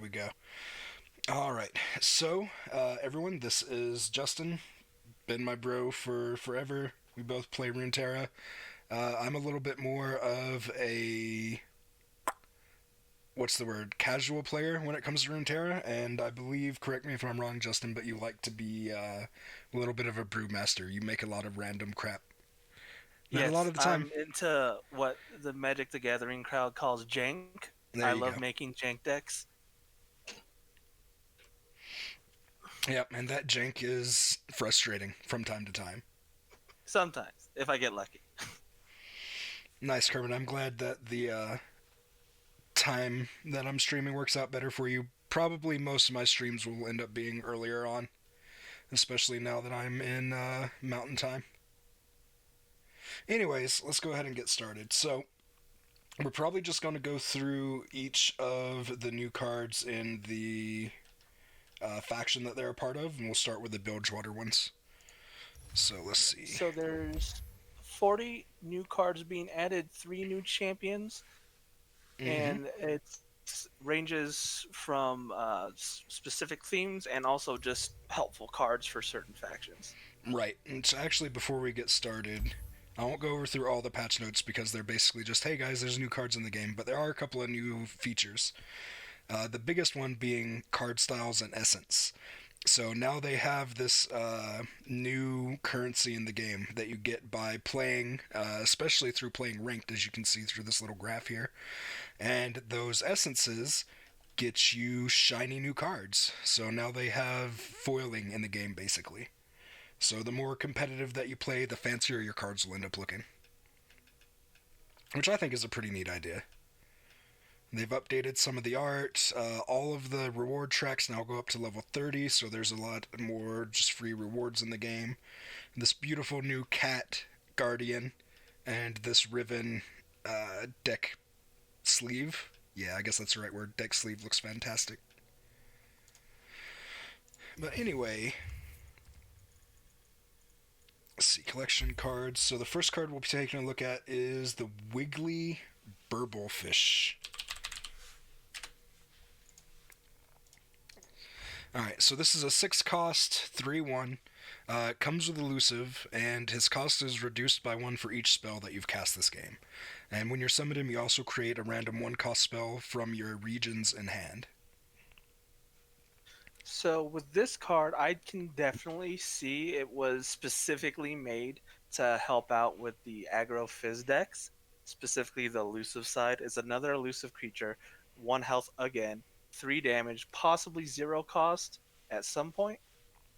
we go. All right. So, everyone, this is Justin. Been my bro for forever. We both play Runeterra. I'm a little bit more of a what's the word casual player when it comes to Runeterra, and I believe, correct me if I'm wrong, Justin, but you like to be a little bit of a brewmaster. You make a lot of random crap. Not a lot Yes, of the time. I'm into what the Magic the Gathering crowd calls jank. There I you love go. making jank decks. Yep, and that jank is frustrating from time to time. Sometimes, if I get lucky. Nice, Kermit. I'm glad that the time that I'm streaming works out better for you. Probably most of my streams will end up being earlier on, especially now that I'm in Mountain Time. Anyways, let's go ahead and get started. So, we're probably just going to go through each of the new cards in the faction that they're a part of, and we'll start with the Bilgewater ones. So, let's see. So there's 40 new cards being added, 3 new champions, Mm-hmm. and it ranges from specific themes and also just helpful cards for certain factions. Right. And so actually, before we get started, I won't go over through all the patch notes because they're basically just, hey guys, there's new cards in the game, but there are a couple of new features. The biggest one being card styles and essence. So now they have this new currency in the game that you get by playing, especially through playing ranked, as you can see through this little graph here. And those essences get you shiny new cards. So now they have foiling in the game, basically. So the more competitive that you play, the fancier your cards will end up looking. Which I think is a pretty neat idea. They've updated some of the art. All of the reward tracks now go up to level 30, so there's a lot more just free rewards in the game. This beautiful new cat guardian and this riven deck sleeve. Yeah, I guess that's the right word. Deck sleeve looks fantastic. But anyway, let's see, collection cards. So the first card we'll be taking a look at is the Wiggly Burblefish. Alright, so this is a 6 cost, 3 1. It comes with elusive, and his cost is reduced by 1 for each spell that you've cast this game. And when you're summoned him, you also create a random 1 cost spell from your regions in hand. So with this card, I can definitely see it was specifically made to help out with the aggro fizz decks. Specifically, the elusive side is another elusive creature, 1 health again, 3 damage, possibly 0 cost at some point,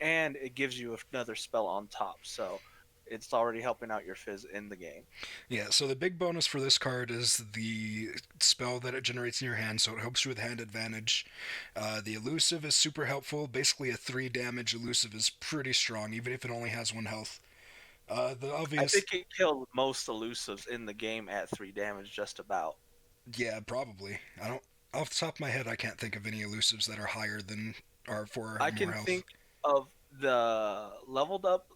and it gives you another spell on top. So it's already helping out your fizz in the game. Yeah, so the big bonus for this card is the spell that it generates in your hand, so it helps you with hand advantage. The elusive is super helpful. Basically, a 3 damage elusive is pretty strong, even if it only has 1 health. The I obvious. think it killed most elusives in the game at 3 damage, just about. Yeah, probably. I don't. Off the top of my head, I can't think of any elusives that are higher than or for or I have more can health. think of the leveled up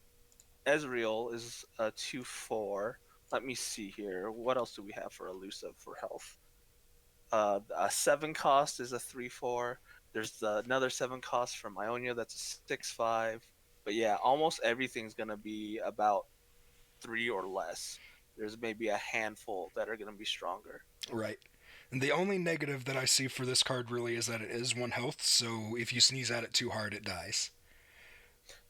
Ezreal is a 2/4. Let me see here. What else do we have for elusive for health? A 7 cost is a 3/4. There's another 7 cost from Ionia that's a 6/5. But yeah, almost everything's gonna be about 3 or less. There's maybe a handful that are gonna be stronger. Right. And the only negative that I see for this card really is that it is 1 health, so if you sneeze at it too hard, it dies.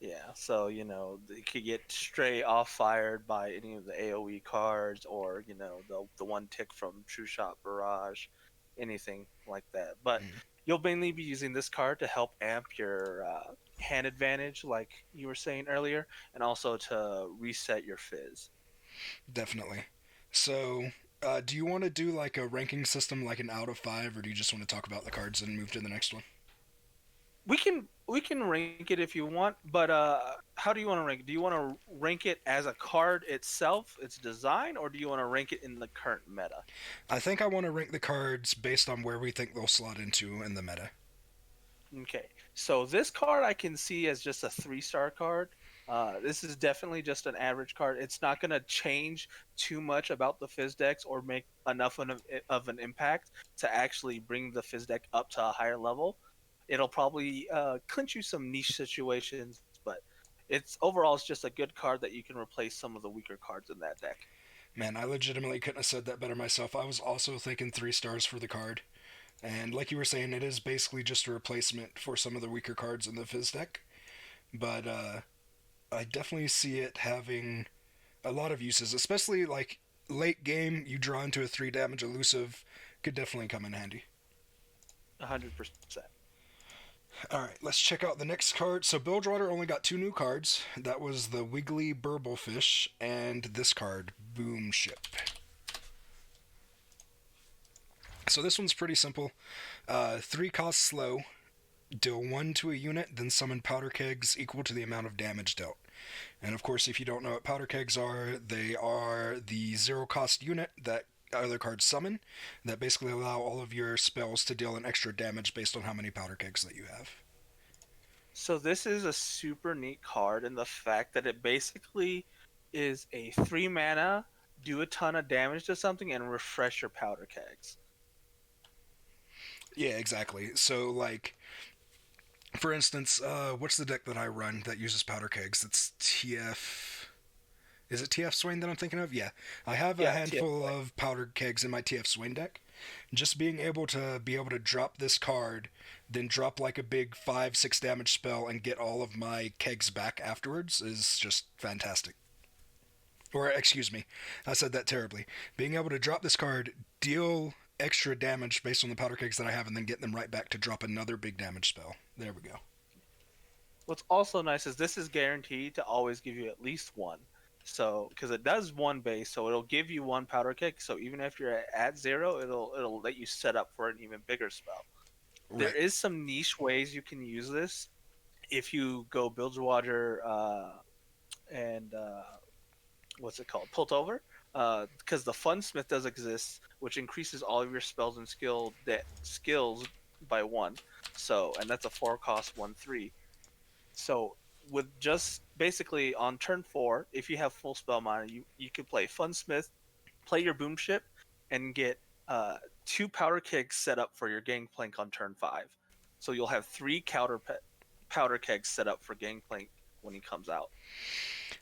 Yeah, so it could get stray off fired by any of the AoE cards, or the one tick from True Shot Barrage, anything like that. But Mm, you'll mainly be using this card to help amp your hand advantage, like you were saying earlier, and also to reset your fizz. definitely. So, do you want to do like a ranking system, like an out of 5, or do you just want to talk about the cards and move to the next one? We can rank it if you want, but how do you want to rank it? Do you want to rank it as a card itself, its design, or do you want to rank it in the current meta? I think I want to rank the cards based on where we think they'll slot into in the meta. Okay, so this card I can see as just a 3-star card. This is definitely just an average card. It's not going to change too much about the Fizz decks or make enough of an impact to actually bring the Fizz deck up to a higher level. It'll probably clinch you some niche situations, but it's just a good card that you can replace some of the weaker cards in that deck. Man, I legitimately couldn't have said that better myself. I was also thinking 3 stars for the card. And like you were saying, it is basically just a replacement for some of the weaker cards in the Fizz deck. But I definitely see it having a lot of uses, especially like late game, you draw into a 3 damage elusive, could definitely come in handy. 100%. Alright, let's check out the next card. So Bilgewater only got 2 new cards. That was the Wiggly Burblefish and this card, Boom Ship. So this one's pretty simple. 3 cost slow, deal 1 to a unit, then summon powder kegs equal to the amount of damage dealt. And of course, if you don't know what powder kegs are, they are the 0 cost unit that other cards summon that basically allow all of your spells to deal an extra damage based on how many powder kegs that you have. So this is a super neat card in the fact that it basically is a 3 mana, do a ton of damage to something, and refresh your powder kegs. Yeah, exactly. So, like, for instance, what's the deck that I run that uses powder kegs? It's TF. Is it TF Swain that I'm thinking of? Yeah. I have a Yeah, handful of powder kegs in my TF Swain deck. Just being able to drop this card, then drop like a big 5-6 damage spell and get all of my kegs back afterwards is just fantastic. Or excuse me, I said that terribly. Being able to drop this card, deal extra damage based on the powder kegs that I have, and then get them right back to drop another big damage spell. There we go. What's also nice is this is guaranteed to always give you at least one. So, because it does one base, so it'll give you one powder keg. So even if you're at 0, it'll let you set up for an even bigger spell. There Right. is some niche ways you can use this. If you go Bilgewater and what's it called, Piltover, because the Funsmith does exist, which increases all of your spells and skills by 1. So, and that's a 4 cost 1/3. So with just basically on turn 4, if you have full spell mana, you could play Funsmith, play your Boom Ship, and get uh, 2 powder kegs set up for your Gangplank on turn 5. So you'll have 3 powder kegs set up for Gangplank when he comes out.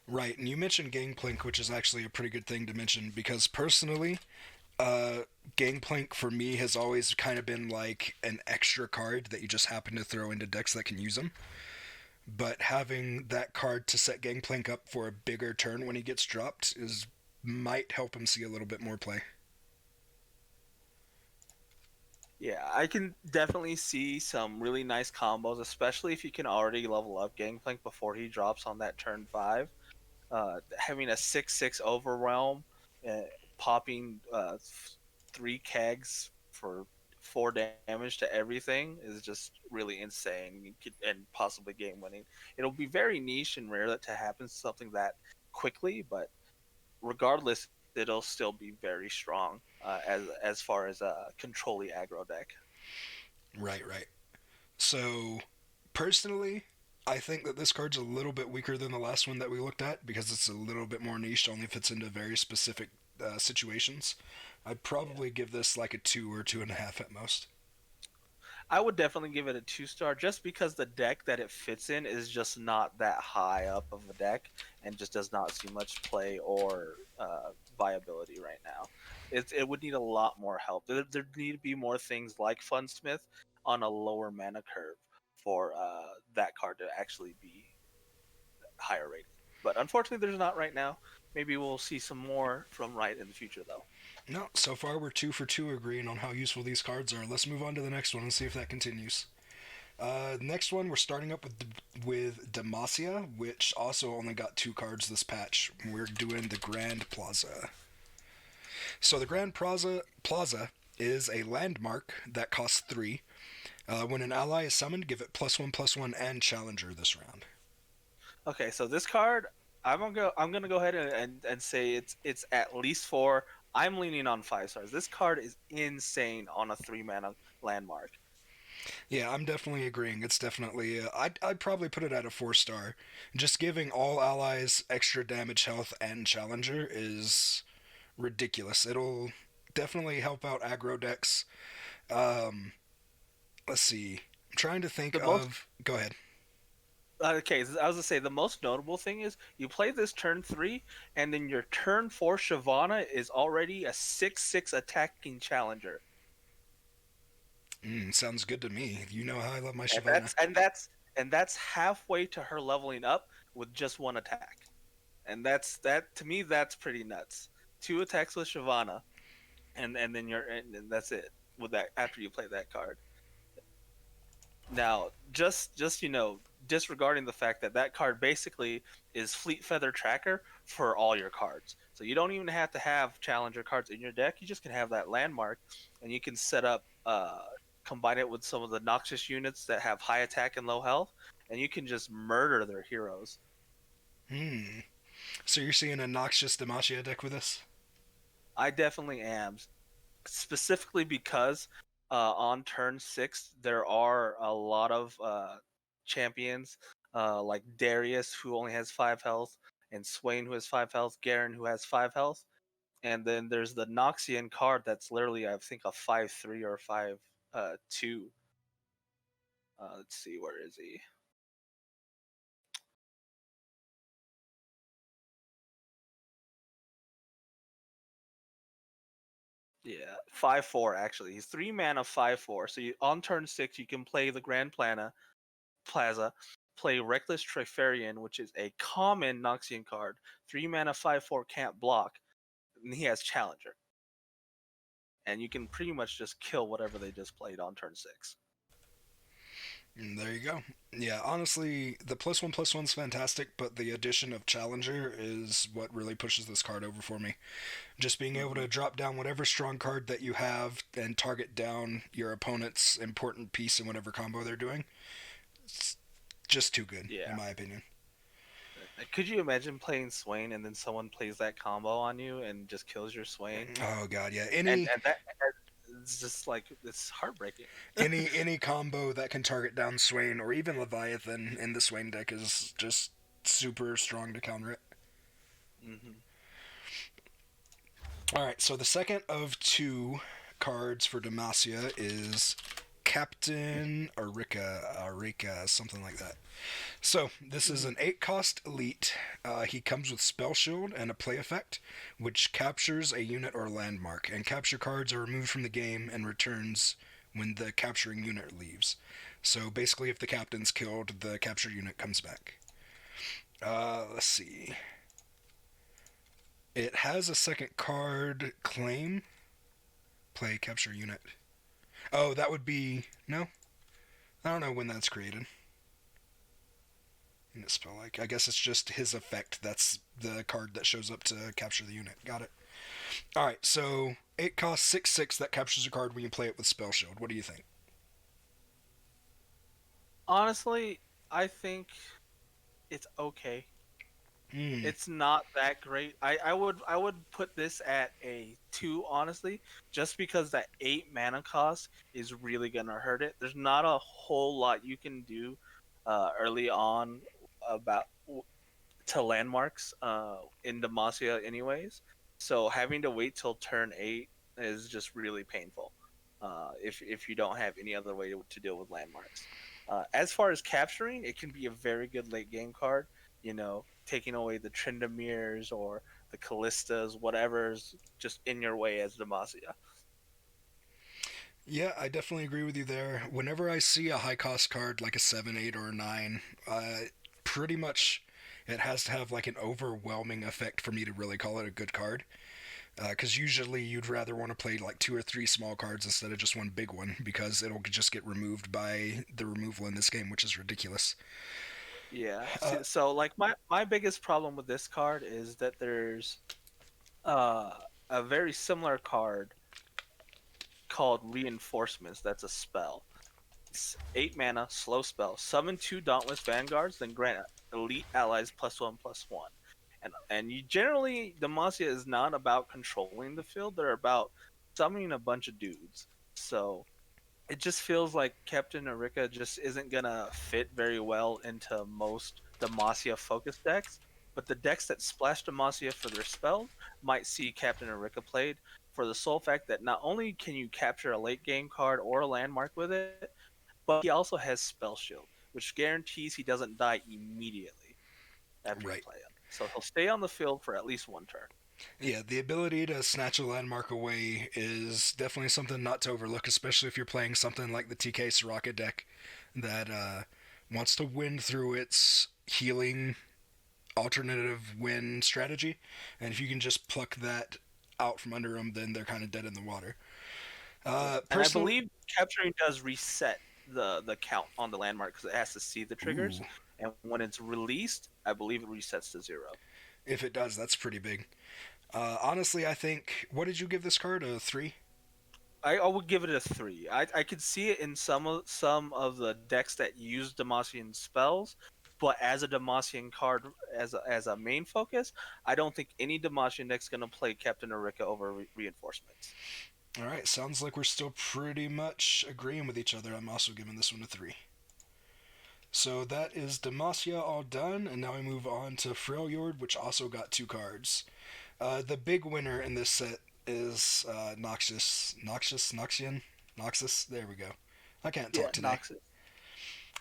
Right. And you mentioned Gangplank, which is actually a pretty good thing to mention because personally, Gangplank for me has always kind of been like an extra card that you just happen to throw into decks that can use him. But having that card to set Gangplank up for a bigger turn when he gets dropped is might help him see a little bit more play. Yeah, I can definitely see some really nice combos, especially if you can already level up Gangplank before he drops on that turn 5. Having a 6/6 overwhelm, uh, popping 3 kegs for 4 damage to everything is just really insane. And possibly game winning. It'll be very niche and rare that to happen something that quickly, but regardless, it'll still be very strong as far as a controlly aggro deck. Right, right. So, personally, I think that this card's a little bit weaker than the last one that we looked at because it's a little bit more niche, only fits into very specific situations. I'd Yeah. probably give this like a 2 or 2.5 at most. I would definitely give it a 2 star just because the deck that it fits in is just not that high up of a deck and just does not see much play or viability right now. It would need a lot more help. There need to be more things like Funsmith on a lower mana curve for that card to actually be higher rated. But unfortunately, there's not right now. Maybe we'll see some more from Right in the future, though. No, so far we're 2 for 2 agreeing on how useful these cards are. Let's move on to the next one and see if that continues. Next one, we're starting up with Demacia, which also only got 2 cards this patch. We're doing the Grand Plaza. So the Plaza is a landmark that costs 3. When an ally is summoned, give it +1/+1 and Challenger this round. Okay, so this card, I'm gonna go ahead and say it's at least 4. I'm leaning on 5 stars. This card is insane on a 3 mana landmark. Yeah, I'm definitely agreeing. It's definitely I'd probably put it at a 4 star. Just giving all allies extra damage, health, and challenger is ridiculous. It'll definitely help out aggro decks. Um, let's see. I'm trying to think The most of. Go ahead. okay, I was gonna say the most notable thing is you play this turn 3, and then your turn 4 Shyvana is already a 6/6 attacking challenger, Sounds good to me. You know how I love my and Shyvana. that's halfway to her leveling up with just one attack, and that to me that's pretty nuts. Two attacks with Shyvana, and then and that's it with that after you play that card. Now, just disregarding the fact that that card basically is Fleet Feather Tracker for all your cards. So you don't even have to have challenger cards in your deck. You just can have that landmark, and you can set up, combine it with some of the Noxious units that have high attack and low health, and you can just murder their heroes. Hmm. So you're seeing a Noxious Demacia deck with this? I definitely am, specifically because on turn 6 there are a lot of champions, like Darius, who only has 5 health, and Swain, who has 5 health, Garen, who has 5 health, and then there's the Noxian card that's literally, I think, a 5/3 or 5/2. Let's see, where is he? Yeah, 5/4 actually. He's 3 mana 5/4. So on turn 6 you can play the Grand Plaza, play Reckless Trifarian, which is a common Noxian card. 3 mana 5/4 can't block, and he has Challenger. And you can pretty much just kill whatever they just played on turn 6. There you go. Yeah, honestly, the +1/+1's fantastic, but the addition of Challenger is what really pushes this card over for me. Just being able Mm-hmm. to drop down whatever strong card that you have and target down your opponent's important piece in whatever combo they're doing. It's just too good, in Yeah. my opinion. Could you imagine playing Swain and then someone plays that combo on you and just kills your Swain? Oh god, yeah. And Any and that it's just like it's heartbreaking. any combo that can target down Swain or even Leviathan in the Swain deck is just super strong to counter it. Hmm. All right, so the second of two cards for Demacia is Captain Arika, something like that. So this is an 8 cost elite. He comes with Spell Shield and a play effect, which captures a unit or landmark, and capture cards are removed from the game and returns when the capturing unit leaves. So basically, if the captain's killed, the captured unit comes back. Let's see. It has a second card, Claim. Play capture unit. Oh, that would be no. I don't know when that's created. Unit spell like. I guess it's just his effect. That's the card that shows up to capture the unit. Got it. All right. So 8 cost 6/6 that captures a card when you play it with spell shield. What do you think? Honestly, I think it's okay. Hmm. It's not that great. I would put this at a 2, honestly, just because that 8 mana cost is really gonna hurt it. There's not a whole lot you can do early on about to landmarks in Demacia anyways. So having to wait till turn 8 is just really painful. If you don't have any other way to deal with landmarks. As far as capturing, it can be a very good late game card. Taking away the Tryndamirs or the Callistas, whatever's just in your way as Demacia. Yeah, I definitely agree with you there. Whenever I see a high cost card like a 7, 8, or a 9, pretty much it has to have like an overwhelming effect for me to really call it a good card. Because usually you'd rather want to play like 2 or 3 small cards instead of just one big one because it'll just get removed by the removal in this game, which is ridiculous. Yeah. Uh, So like my biggest problem with this card is that there's uh, a very similar card called Reinforcements. That's a spell. It's 8 mana, slow spell. Summon 2 Dauntless Vanguards, then grant elite allies +1/+1. And you generally, Demacia is not about controlling the field. They're about summoning a bunch of dudes. So it just feels like Captain Erika just isn't gonna fit very well into most Demacia focused decks. But the decks that splash Demacia for their spells might see Captain Erika played for the sole fact that not only can you capture a late game card or a landmark with it, but he also has Spell Shield, which guarantees he doesn't die immediately after you Right. play him. So he'll stay on the field for at least one turn. Yeah, the ability to snatch a landmark away is definitely something not to overlook, especially if you're playing something like the TK Soraka deck that wants to win through its healing alternative win strategy. And if you can just pluck that out from under them, then they're kind of dead in the water. Yeah, and I Personally, believe capturing does reset the count on the landmark because it has to see the triggers, ooh, and when it's released, I believe it resets to 0. if it does, that's pretty big. Honestly, I think. What did you give this card? A 3? I would give it a 3. I could see it in some of the decks that use Demacian spells, but as a Demacian card as a main focus, I don't think any Demacian deck's gonna play Captain Erika over reinforcements. Alright, sounds like we're still pretty much agreeing with each other. I'm also giving this one a 3. So that is Demacia all done, and now we move on to Freljord, which also got 2 cards. The big winner in this set is Noxus. There we go. I can't Yeah, talk today.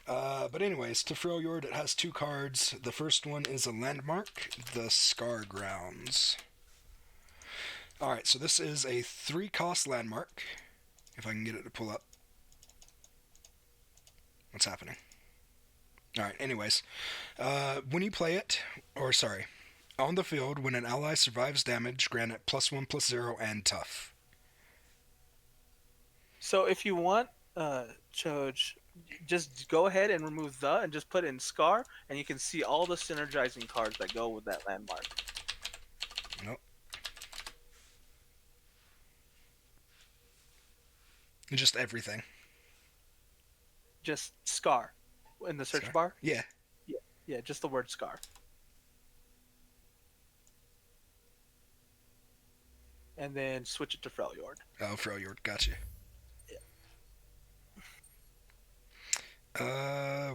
Noxus. But anyways, to Freljord, it has 2 cards. The first one is a landmark, the Scar Grounds. Alright, so this is a 3-cost landmark. If I can get it to pull up. What's happening? Alright, anyways. When you play it, or sorry, on the field, when an ally survives damage, grant it +1/+0 and tough. So if you want, Choj, just go ahead and remove the and just put in Scar, and you can see all the synergizing cards that go with that landmark. Nope. Just everything. Just Scar in the search Scar? bar. Yeah. Yeah, yeah, just the word Scar. And then switch it to Freljord. Oh, Freljord, gotcha. Yeah.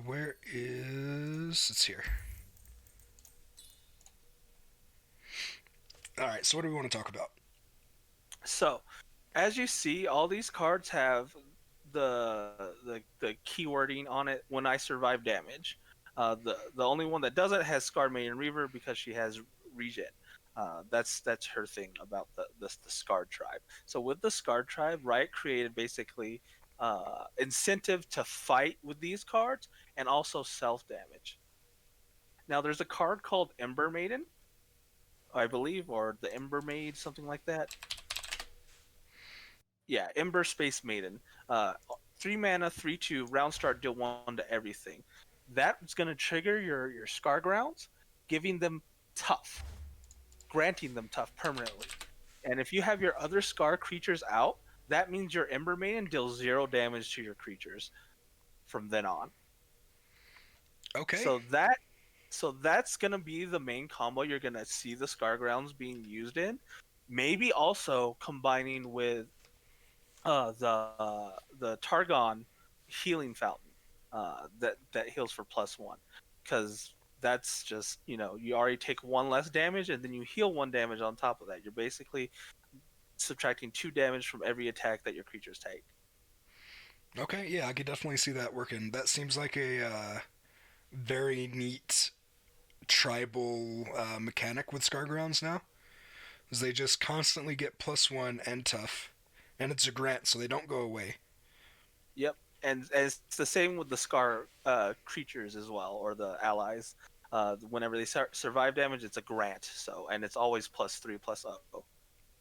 Where is... It's here. Alright, so what do we want to talk about? So, as you see, all these cards have the keywording on it. When I survive damage, the only one that doesn't has Scar Maiden Reaver because she has regen. That's her thing about the Scarred tribe. So with the Scarred tribe, Riot created basically incentive to fight with these cards and also self damage. Now there's a card called Ember Maiden, I believe, or the Ember Maid, something like that. Yeah, Ember Space Maiden. 3 mana, 3/2, round start, deal 1 to everything. That's going to trigger your Scar Grounds, giving them tough, granting them tough permanently. And if you have your other Scar creatures out, that means your Ember Maiden deals 0 damage to your creatures from then on. Okay. So that's going to be the main combo you're going to see the Scar Grounds being used in. Maybe also combining with the Targon healing fountain that heals for +1, because that's just, you already take 1 less damage and then you heal 1 damage on top of that. You're basically subtracting 2 damage from every attack that your creatures take. Okay, yeah, I could definitely see that working. That seems like a very neat tribal mechanic with Scargrounds now. Is they just constantly get +1 and tough. And it's a grant, so they don't go away. Yep, and it's the same with the Scar creatures as well, or the allies. Whenever they survive damage, it's a grant. So, and it's always +3/+0.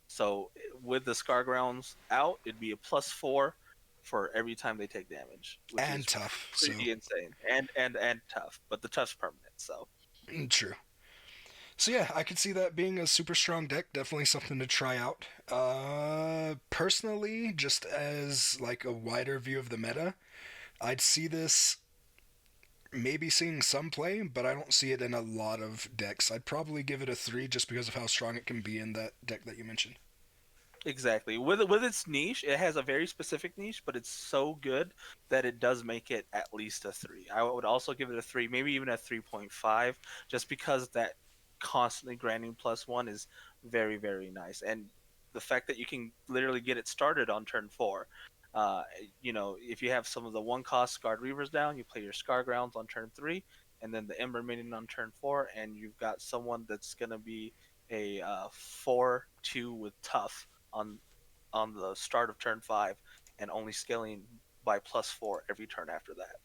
So with the Scar Grounds out, it'd be a +4 for every time they take damage, which And is tough, so... pretty insane. And tough, but the tough's permanent. So True. So yeah, I could see that being a super strong deck. Definitely something to try out. Personally, just as like a wider view of the meta, I'd see this maybe seeing some play, but I don't see it in a lot of decks. I'd probably give it a 3 just because of how strong it can be in that deck that you mentioned. Exactly. With its niche, it has a very specific niche, but it's so good that it does make it at least a 3. I would also give it a 3, maybe even a 3.5, just because that constantly grinding +1 is very, very nice. And the fact that you can literally get it started on turn 4. Uh, if you have some of the one cost Scarred Reavers down, you play your Scar Grounds on turn 3, and then the Ember Minion on turn 4, and you've got someone that's going to be a 4/2 with Tough on the start of turn 5, and only scaling by +4 every turn after that.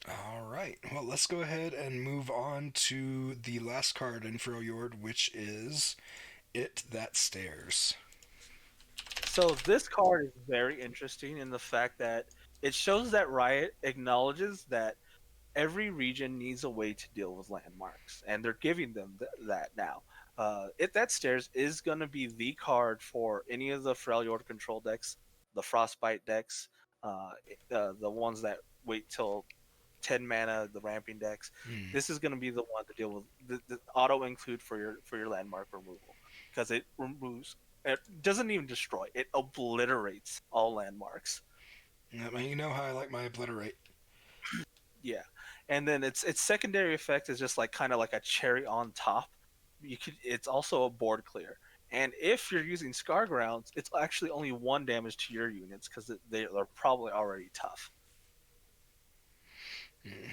All right. Well, let's go ahead and move on to the last card in Freljord, which is It That Stares. So this card is very interesting in the fact that it shows that Riot acknowledges that every region needs a way to deal with landmarks, and they're giving them that now. It That Stares is going to be the card for any of the Freljord control decks, the Frostbite decks, uh, the ones that wait till 10 mana, the ramping decks. Hmm. This is going to be the one to deal with the auto include for your landmark removal, because it removes, it doesn't even destroy, it obliterates all landmarks. I mean, you know how I like my obliterate. Yeah, and then its secondary effect is just like kind of like a cherry on top. It's also a board clear, and if you're using Scar Grounds, it's actually only 1 damage to your units because they're probably already tough.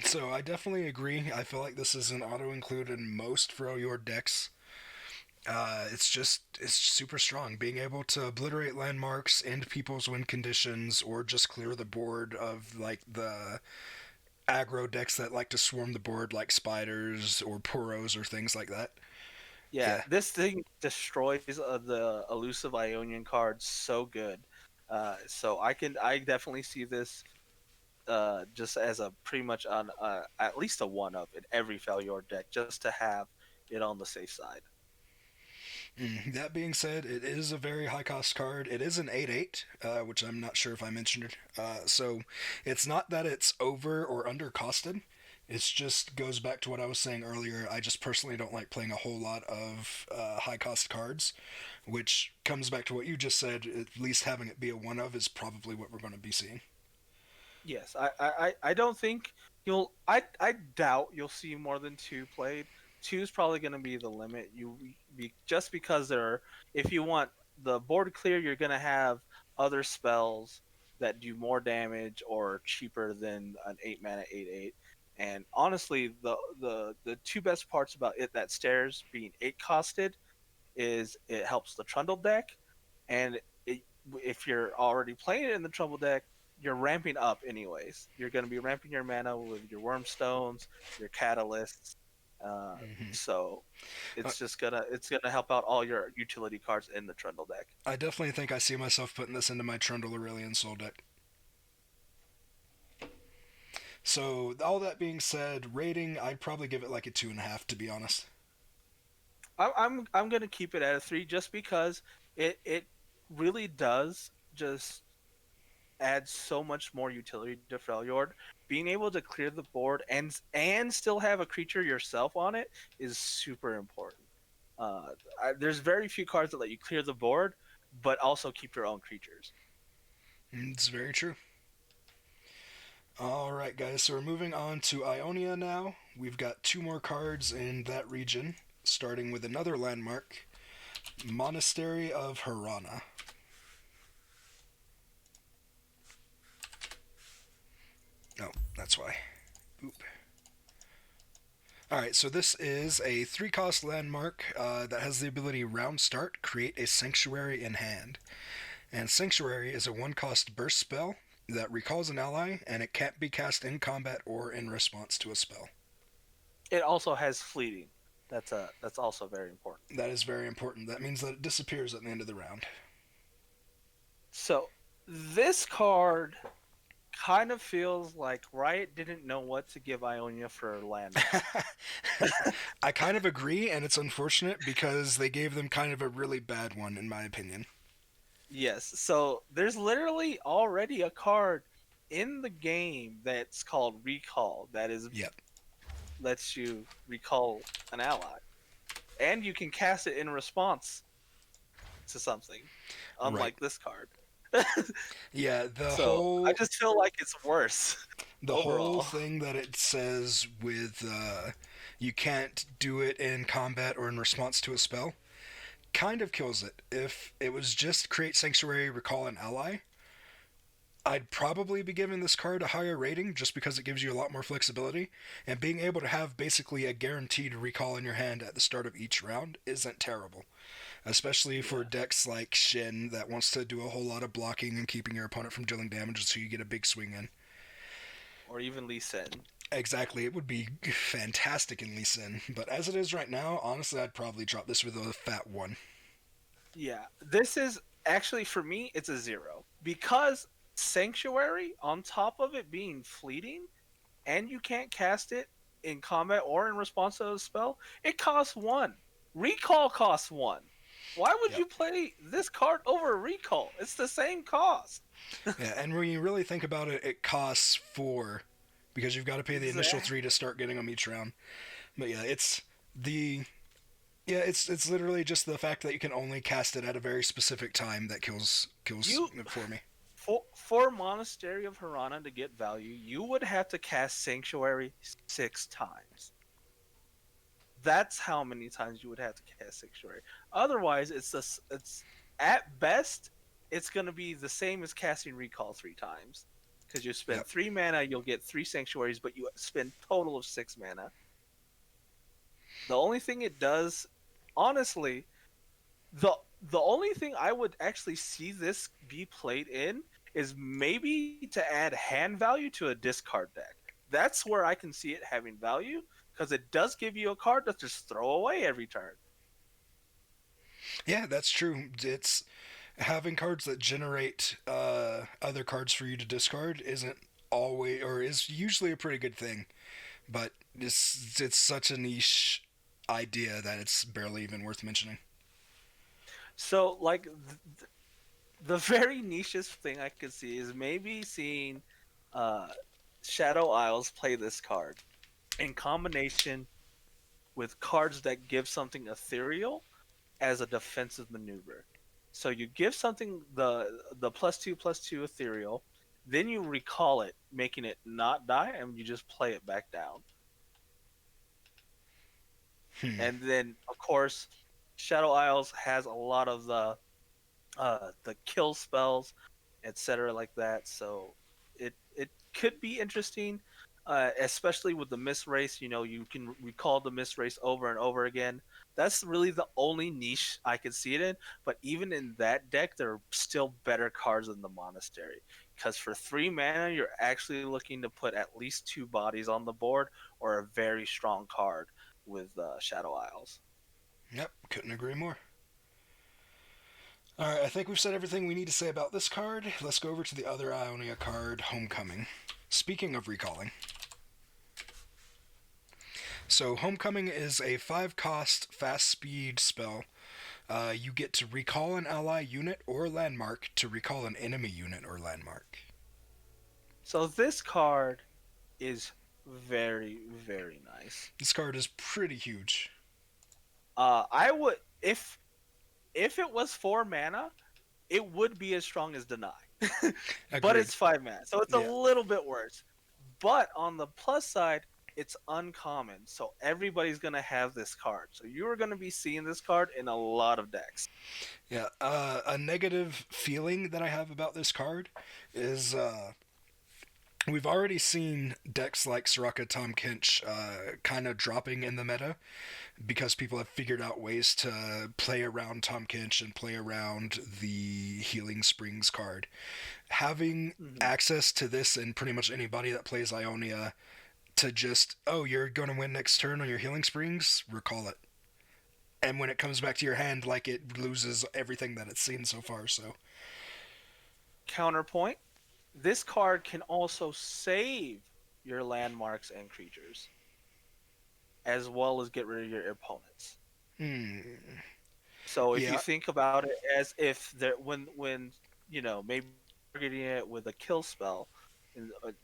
So I definitely agree. I feel like this is an auto include in most Freljord decks. It's super strong. Being able to obliterate landmarks, end people's win conditions, or just clear the board of like the aggro decks that like to swarm the board, like spiders or poros or things like that. Yeah, Yeah. this thing destroys the elusive Ionian cards so good. I definitely see this just as a pretty much on at least a one of in every failure deck, just to have it on the safe side. That being said, it is a very high cost card. It is an 8/8, which I'm not sure if I mentioned it. So it's not that it's over or under costed. It just goes back to what I was saying earlier. I just personally don't like playing a whole lot of high cost cards, which comes back to what you just said. At least having it be a one of is probably what we're going to be seeing. Yes, I don't think I doubt you'll see more than two played. Two is probably going to be the limit. Just because if you want the board clear, you're going to have other spells that do more damage or cheaper than an 8 mana 8/8. And honestly, the two best parts about It That Stares being 8 costed is it helps the Trundle deck, and it, if you're already playing it in the Trundle deck, you're ramping up anyways. You're going to be ramping your mana with your Wormstones, your Catalysts. Uh, Mm-hmm. so Uh, it's gonna help out all your utility cards in the Trundle deck. I definitely think I see myself putting this into my Trundle Aurelion Soul deck. So all that being said, rating I'd probably give it like a 2.5 to be honest. I'm gonna keep it at a 3 just because it really does just adds so much more utility to Freljord. Being able to clear the board and still have a creature yourself on it is super important. There's very few cards that let you clear the board, but also keep your own creatures. It's very true. All right, guys. So we're moving on to Ionia now. We've got two more cards in that region, starting with another landmark, Monastery of Harana. Oh, that's why. Oop. All right, so this is a three-cost landmark that has the ability Round Start, create a Sanctuary in hand. And Sanctuary is a one-cost burst spell that recalls an ally, and it can't be cast in combat or in response to a spell. It also has fleeting. That's also very important. That is very important. That means that it disappears at the end of the round. So this card kind of feels like Riot didn't know what to give Ionia for a landmark. I kind of agree, and it's unfortunate because they gave them kind of a really bad one, in my opinion. Yes, so there's literally already a card in the game that's called Recall that is Yep. lets you recall an ally, and you can cast it in response. to something, Right. unlike this card. Yeah, So I just feel like it's worse the whole overall. thing that it says with you can't do it in combat or in response to a spell kind of kills it. If it was just create sanctuary, recall an ally, I'd probably be giving this card a higher rating just because it gives you a lot more flexibility. And being able to have basically a guaranteed recall in your hand at the start of each round isn't terrible. Especially for Yeah, decks like Shin that wants to do a whole lot of blocking and keeping your opponent from dealing damage so you get a big swing in. or even Lee Sin. Exactly, it would be fantastic in Lee Sin, but as it is right now, honestly, I'd probably drop this with a fat one. Yeah, this is actually for me, it's a 0 because Sanctuary, on top of it being fleeting, and you can't cast it in combat or in response to a spell, it costs 1. Recall costs 1. Why would Yep. you play this card over a recall? It's the same cost. Yeah, and when you really think about it, it costs 4 because you've got to pay the initial Exactly. 3 to start getting them each round. But yeah, the it's literally just the fact that you can only cast it at a very specific time that kills You it for me. for Monastery of Harana to get value, you would have to cast Sanctuary 6 times. That's how many times you would have to cast Sanctuary. Otherwise, it's at best it's going to be the same as casting Recall 3 times because you spend Yep. 3 mana, you'll get 3 Sanctuaries, but you spend total of 6 mana. The only thing it does, honestly, the the only thing I would actually see this be played in is maybe to add hand value to a discard deck. That's where I can see it having value because it does give you a card to just throw away every turn. Yeah, that's true. It's having cards that generate other cards for you to discard isn't always or is usually a pretty good thing, but it's such a niche idea that it's barely even worth mentioning. So, like, the very nichest thing I could see is maybe seeing uh, Shadow Isles play this card in combination with cards that give something ethereal as a defensive maneuver. So you give something the +2/+2 ethereal, then you recall it, making it not die, and you just play it back down. Hmm. And then of course, Shadow Isles has a lot of the kill spells, etc., like that. So it could be interesting, especially with the miss race. You know, you can recall the miss race over and over again. That's really the only niche I could see it in. But even in that deck, there are still better cards than the Monastery. Because for 3 mana, you're actually looking to put at least 2 bodies on the board or a very strong card with Shadow Isles. Yep, couldn't agree more. All right, I think we've said everything we need to say about this card. Let's go over to the other Ionia card, Homecoming. Speaking of recalling, so Homecoming is a 5 cost fast speed spell. You get to recall an ally unit or landmark to recall an enemy unit or landmark. So this card is very, very nice. This card is pretty huge. I would if it was 4 mana, it would be as strong as Deny, but Agreed. it's 5 mana, so it's a Yeah. little bit worse. But on the plus side, it's uncommon, so everybody's gonna have this card. So you are gonna be seeing this card in a lot of decks. Yeah. A negative feeling that I have about this card is we've already seen decks like Soraka Tom Kinch kind of dropping in the meta because people have figured out ways to play around Tom Kinch and play around the Healing Springs card. Having Mhm. access to this and pretty much anybody that plays Ionia to just, oh, you're going to win next turn on your Healing Springs, recall it. And when it comes back to your hand, like it loses everything that it's seen so far, so. Counterpoint: this card can also save your landmarks and creatures, as well as get rid of your opponents. Hmm. So if you Yeah, think about it as if there when maybe targeting it with a kill spell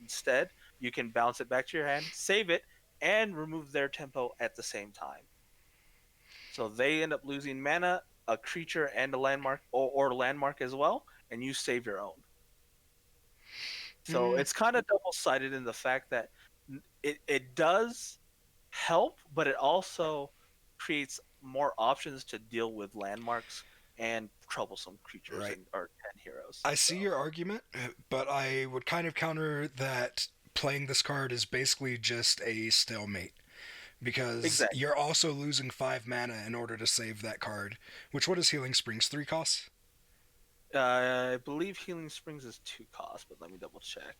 instead, you can bounce it back to your hand, save it, and remove their tempo at the same time. So they end up losing mana. a creature and a landmark, or landmark as well, and you save your own. So Mm, it's kind of double sided in the fact that it does help, but it also creates more options to deal with landmarks and troublesome creatures right. and or and heroes. I see So your argument, but I would kind of counter that playing this card is basically just a stalemate because exactly. you're also losing 5 mana in order to save that card. Which, what is Healing Springs? 3 costs? I believe Healing Springs is 2 cost, but let me double check.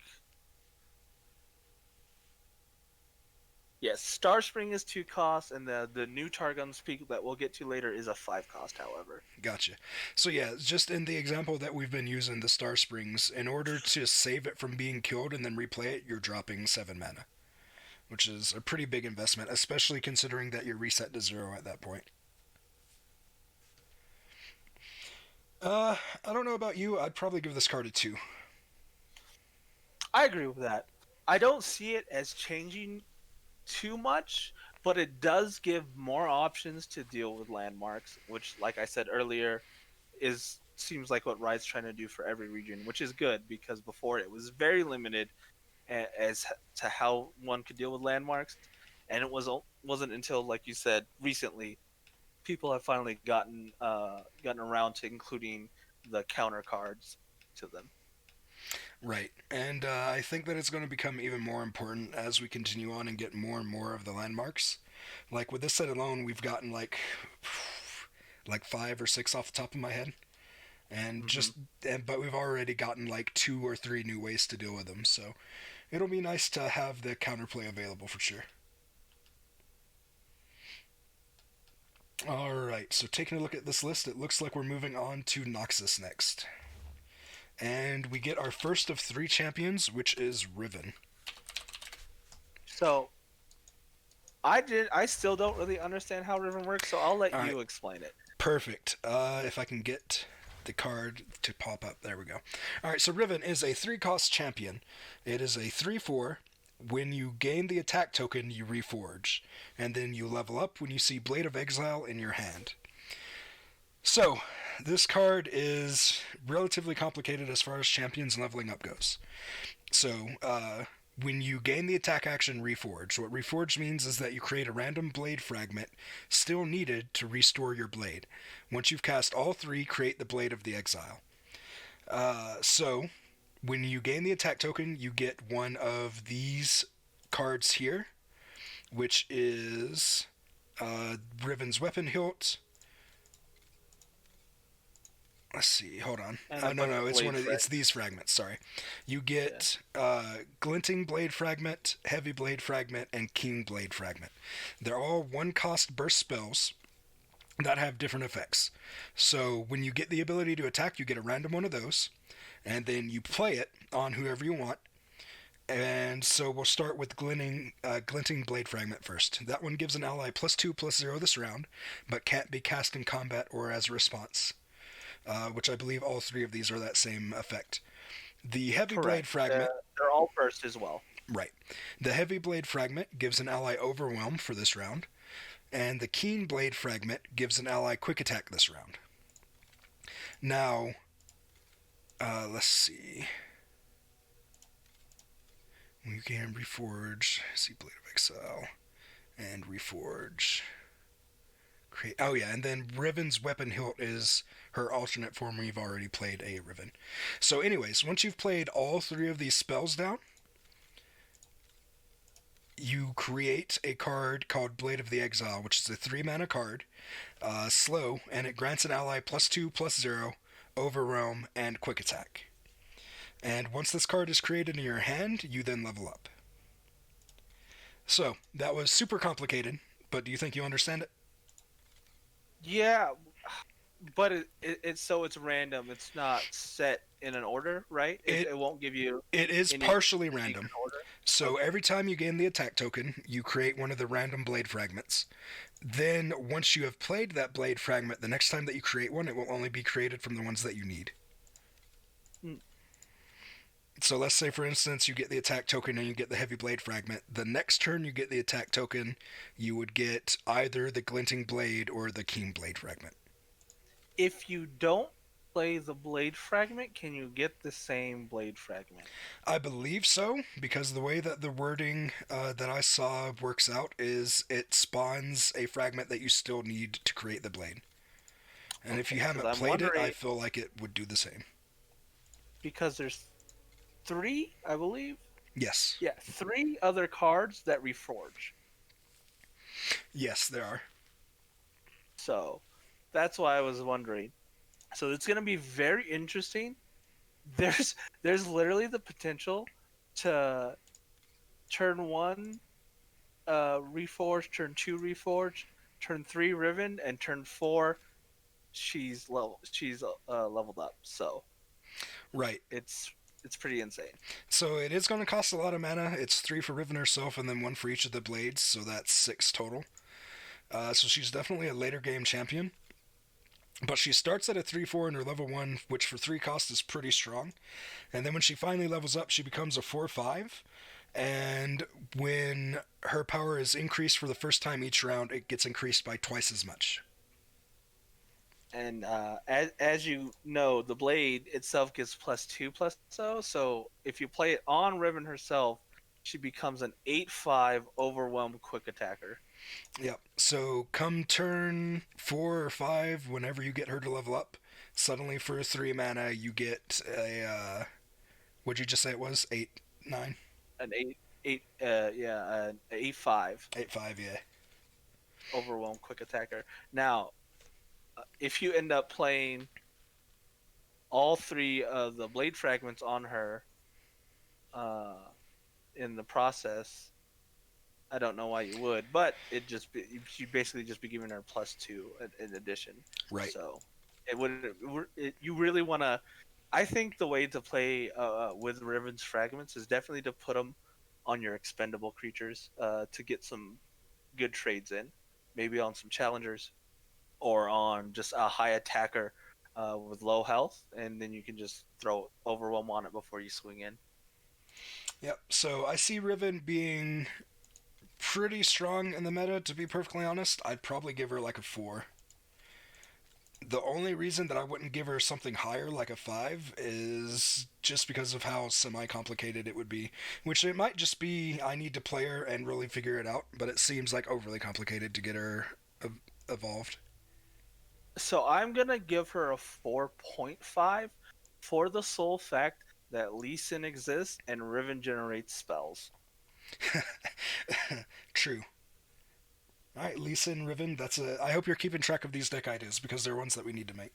Yes, Star Spring is 2 cost, and the new Targon's Peak that we'll get to later is a 5 cost. However, Gotcha. So yeah, just in the example that we've been using, the Star Springs, in order to save it from being killed and then replay it, you're dropping 7 mana, which is a pretty big investment, especially considering that you're reset to 0 at that point. I don't know about you. I'd probably give this card a 2. I agree with that. I don't see it as changing too much, but it does give more options to deal with landmarks, which, like I said earlier, is seems like what Riot's trying to do for every region, which is good because before it was very limited as to how one could deal with landmarks, and it wasn't until, like you said, recently people have finally gotten around to including the counter cards to them. Right. And I think that it's going to become even more important as we continue on and get more and more of the landmarks. Like with this set alone, we've gotten like 5 or 6 off the top of my head. And Hmm. just but we've already gotten like 2 or 3 new ways to deal with them. So it'll be nice to have the counterplay available for sure. All right, so taking a look at this list, it looks like we're moving on to Noxus next. And we get our first of 3 champions, which is Riven. So I still don't really understand how Riven works, so I'll let All right, you explain it. perfect. If I can get the card to pop up, there we go. All right, so Riven is a 3 cost champion. It is a 3/4. When you gain the attack token, you reforge, and then you level up when you see Blade of Exile in your hand. So, this card is relatively complicated as far as champions leveling up goes. So, when you gain the attack action Reforge, what Reforge means is that you create a random blade fragment still needed to restore your blade. Once you've cast all 3, create the Blade of the Exile. So, when you gain the attack token, you get one of these cards here, which is Riven's Weapon Hilt. Let's see. Hold on. And a No, bunch no. of It's blade it's fragments. these fragments. Sorry. You Yeah. get Glinting Blade Fragment, Heavy Blade Fragment, and Keen Blade Fragment. They're all 1 cost burst spells that have different effects. So when you get the ability to attack, you get a random one of those, and then you play it on whoever you want. And so we'll start with Glinting Blade Fragment first. That one gives an ally +2/+0 this round, but can't be cast in combat or as a response. Which I believe all 3 of these are that same effect. The Heavy Blade Correct. Fragment, They're all burst as well. right. The Heavy Blade Fragment gives an ally Overwhelm for this round, and the Keen Blade Fragment gives an ally Quick Attack this round. Now, let's see. We can reforge, see Blade of Exile, and reforge. Create. Oh yeah, and then Riven's Weapon Hilt is her alternate form. We've already played a Riven. So, anyways, once you've played all 3 of these spells down, you create a card called Blade of the Exile, which is a 3 mana card, slow, and it grants an ally +2/+0, Overwhelm, and Quick Attack. And once this card is created in your hand, you then level up. So, that was super complicated, but do you think you understand it? Yeah, but it's random. It's not set in an order, right? It, It it won't give you it is any partially secret random. order. So Okay. every time you gain the attack token, you create one of the random blade fragments. Then, once you have played that blade fragment, the next time that you create one, it will only be created from the ones that you need. Mm. So let's say, for instance, you get the attack token and you get the heavy blade fragment. The next turn you get the attack token, you would get either the glinting blade or the keen blade fragment. if you don't play the blade fragment, can you get the same blade fragment? I believe so, because the way that the wording that I saw works out is it spawns a fragment that you still need to create the blade. And if you Okay, because haven't I'm played it, I wondering feel like it would do the same. because there's three, I believe. Yes. Yeah, three other cards that reforge. Yes, there are. So that's why I was wondering. So it's going to be very interesting. There's there's literally the potential to turn one reforge, turn two reforge, turn three riven, and turn four she's leveled up. So Right. it's it's pretty insane. So it is going to cost a lot of mana. It's 3 for Riven herself and then 1 for each of the blades, so that's 6 total. So she's definitely a later game champion. But she starts at a 3-4 in her level 1, which for 3 cost is pretty strong. And then when she finally levels up, she becomes a 4-5. And when her power is increased for the first time each round, it gets increased by twice as much. And as you know, the blade itself gets +2 +0. So if you play it on Riven herself, she becomes an 8-5 overwhelm quick attacker. Yep. So come turn 4 or 5, whenever you get her to level up, suddenly for 3 mana, you get a. What'd you just say it was? 8, 9? An 8-5 8-5, yeah. overwhelm quick attacker. Now, if you end up playing all three of the blade fragments on her uh, in the process, I don't know why you would, but you basically just be giving her +2 in addition. Right. So it would you really want to. I think the way to play with Riven's fragments is definitely to put them on your expendable creatures to get some good trades in, maybe on some challengers or on just a high attacker with low health, and then you can just throw overwhelm on it before you swing in. Yep. So I see Riven being pretty strong in the meta, to be perfectly honest. I'd probably give her like a 4. The only reason that I wouldn't give her something higher, like a 5, is just because of how semi complicated it would be. Which it might just be I need to play her and really figure it out, but it seems like overly complicated to get her evolved. So I'm gonna give her a 4.5 for the sole fact that Lee Sin exists and Riven generates spells. True. All right, Lisa and Riven. That's a. I hope you're keeping track of these deck ideas because they're ones that we need to make.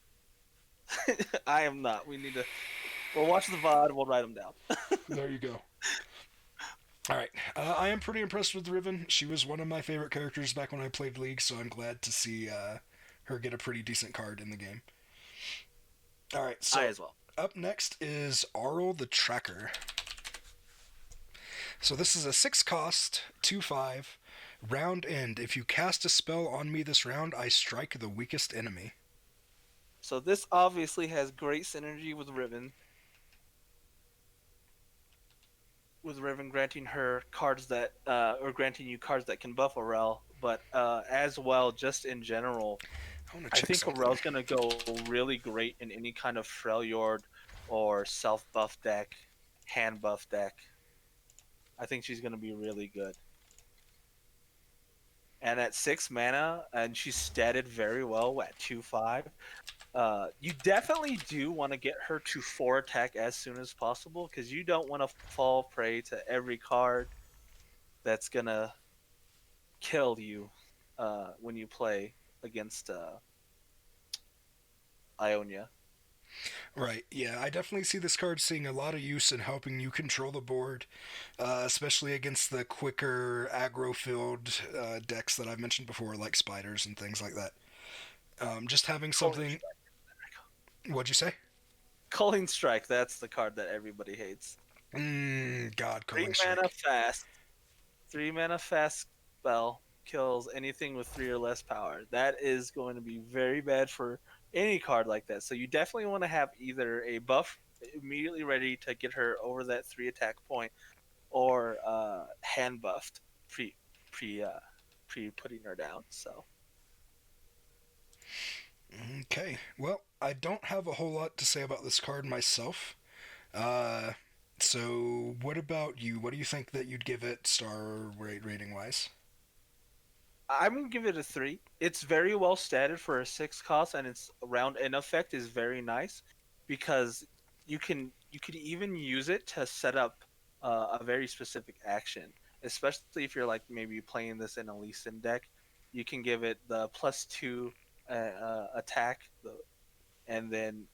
I am not. We need to. We'll watch the VOD. We'll write them down. There you go. All right, I am pretty impressed with Riven. She was one of my favorite characters back when I played League, so I'm glad to see her get a pretty decent card in the game. All right, I so as well. up next is Arl the Tracker. So this is a 6 cost, 2/5, round end. If you cast a spell on me this round, I strike the weakest enemy. So this obviously has great synergy with Riven. With Riven granting her cards that, or granting you cards that can buff Aurel, but as well, just in general, I want to I check think something. Aurel's gonna go really great in any kind of Freljord or self buff deck, hand buff deck. I think she's gonna be really good. And at 6 mana, and she's statted very well at 2/5. You definitely do want to get her to 4 attack as soon as possible because you don't want to fall prey to every card that's gonna kill you when you play against Ionia. Right, yeah, I definitely see this card seeing a lot of use in helping you control the board, especially against the quicker aggro filled decks that I've mentioned before, like spiders and things like that. Just having Culling something. Strike. What'd you say? Culling Strike, that's the card that everybody hates. God, Three Culling mana Strike. fast. 3 mana fast spell kills anything with 3 or less power. That is going to be very bad for any card like that. So you definitely want to have either a buff immediately ready to get her over that 3 attack point, or hand buffed pre pre putting her down. So Okay. Well, I don't have a whole lot to say about this card myself. Uh, so what about you? What do you think that you'd give it star rating wise? I'm gonna give it a 3. It's very well statted for a 6 cost, and its round in effect is very nice because you could even use it to set up a very specific action, especially if you're like maybe playing this in a Lee Sin deck. You can give it the +2 attack, and then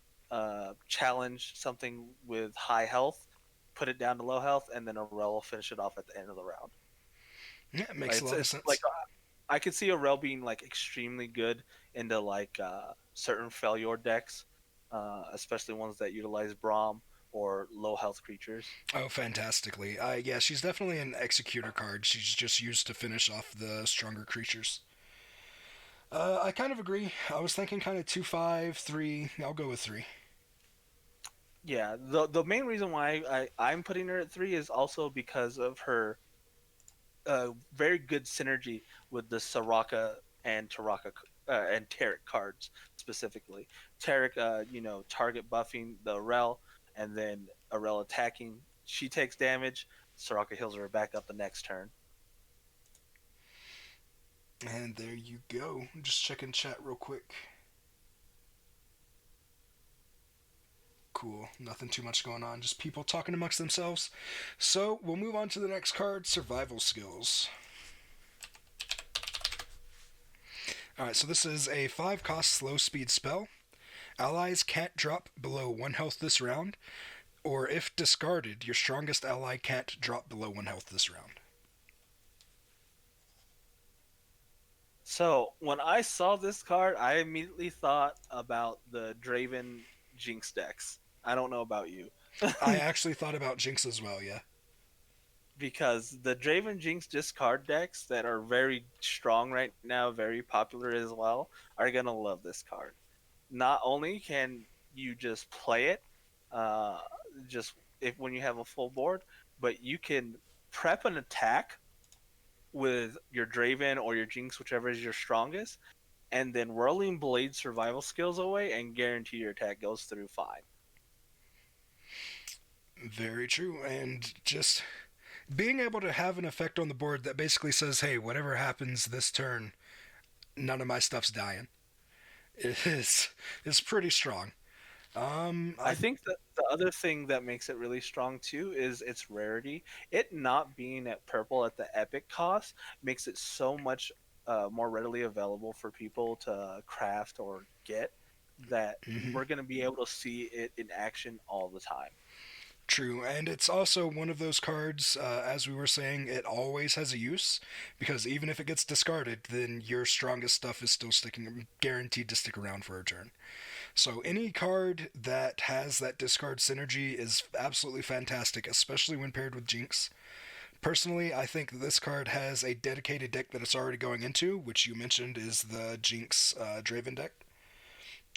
challenge something with high health, put it down to low health, and then Aurel will finish it off at the end of the round. Yeah, it makes Like a lot of it's like sense. I could see Aurel being like extremely good into like certain failure decks, especially ones that utilize Braum or low health creatures. Oh, fantastically. Yeah, she's definitely an executor card. She's just used to finish off the stronger creatures. I kind of agree. I was thinking kind of 2, 5, 3. I'll go with 3. Yeah, the main reason why I'm putting her at 3 is also because of her very good synergy with the Soraka and Taraka and Tarek cards specifically. Tarek, target buffing the Aurel, and then Aurel attacking. She takes damage. Soraka heals her back up the next turn. And there you go. Just checking chat real quick. Cool. Nothing too much going on. Just people talking amongst themselves. So we'll move on to the next card, Survival Skills. Alright, so this is a 5 cost slow speed spell. Allies can't drop below 1 health this round, or if discarded, your strongest ally can't drop below 1 health this round. So when I saw this card, I immediately thought about the Draven Jinx decks. I don't know about you. I actually thought about Jinx as well, yeah. Because the Draven Jinx discard decks that are very strong right now, very popular as well, are gonna love this card. Not only can you just play it, uh, just if when you have a full board, but you can prep an attack with your Draven or your Jinx, whichever is your strongest, and then Whirling Blade survival skills away and guarantee your attack goes through fine. Very true. And just being able to have an effect on the board that basically says, hey, whatever happens this turn, none of my stuff's dying, is pretty strong. I I think that the other thing that makes it really strong too is its rarity. It not being at purple at the epic cost makes it so much more readily available for people to craft or get, that mhm. we're going to be able to see it in action all the time. True, and it's also one of those cards, as we were saying, it always has a use, because even if it gets discarded, then your strongest stuff is still sticking, guaranteed to stick around for a turn. So any card that has that discard synergy is absolutely fantastic, especially when paired with Jinx. Personally, I think this card has a dedicated deck that it's already going into, which you mentioned is the Jinx Draven deck.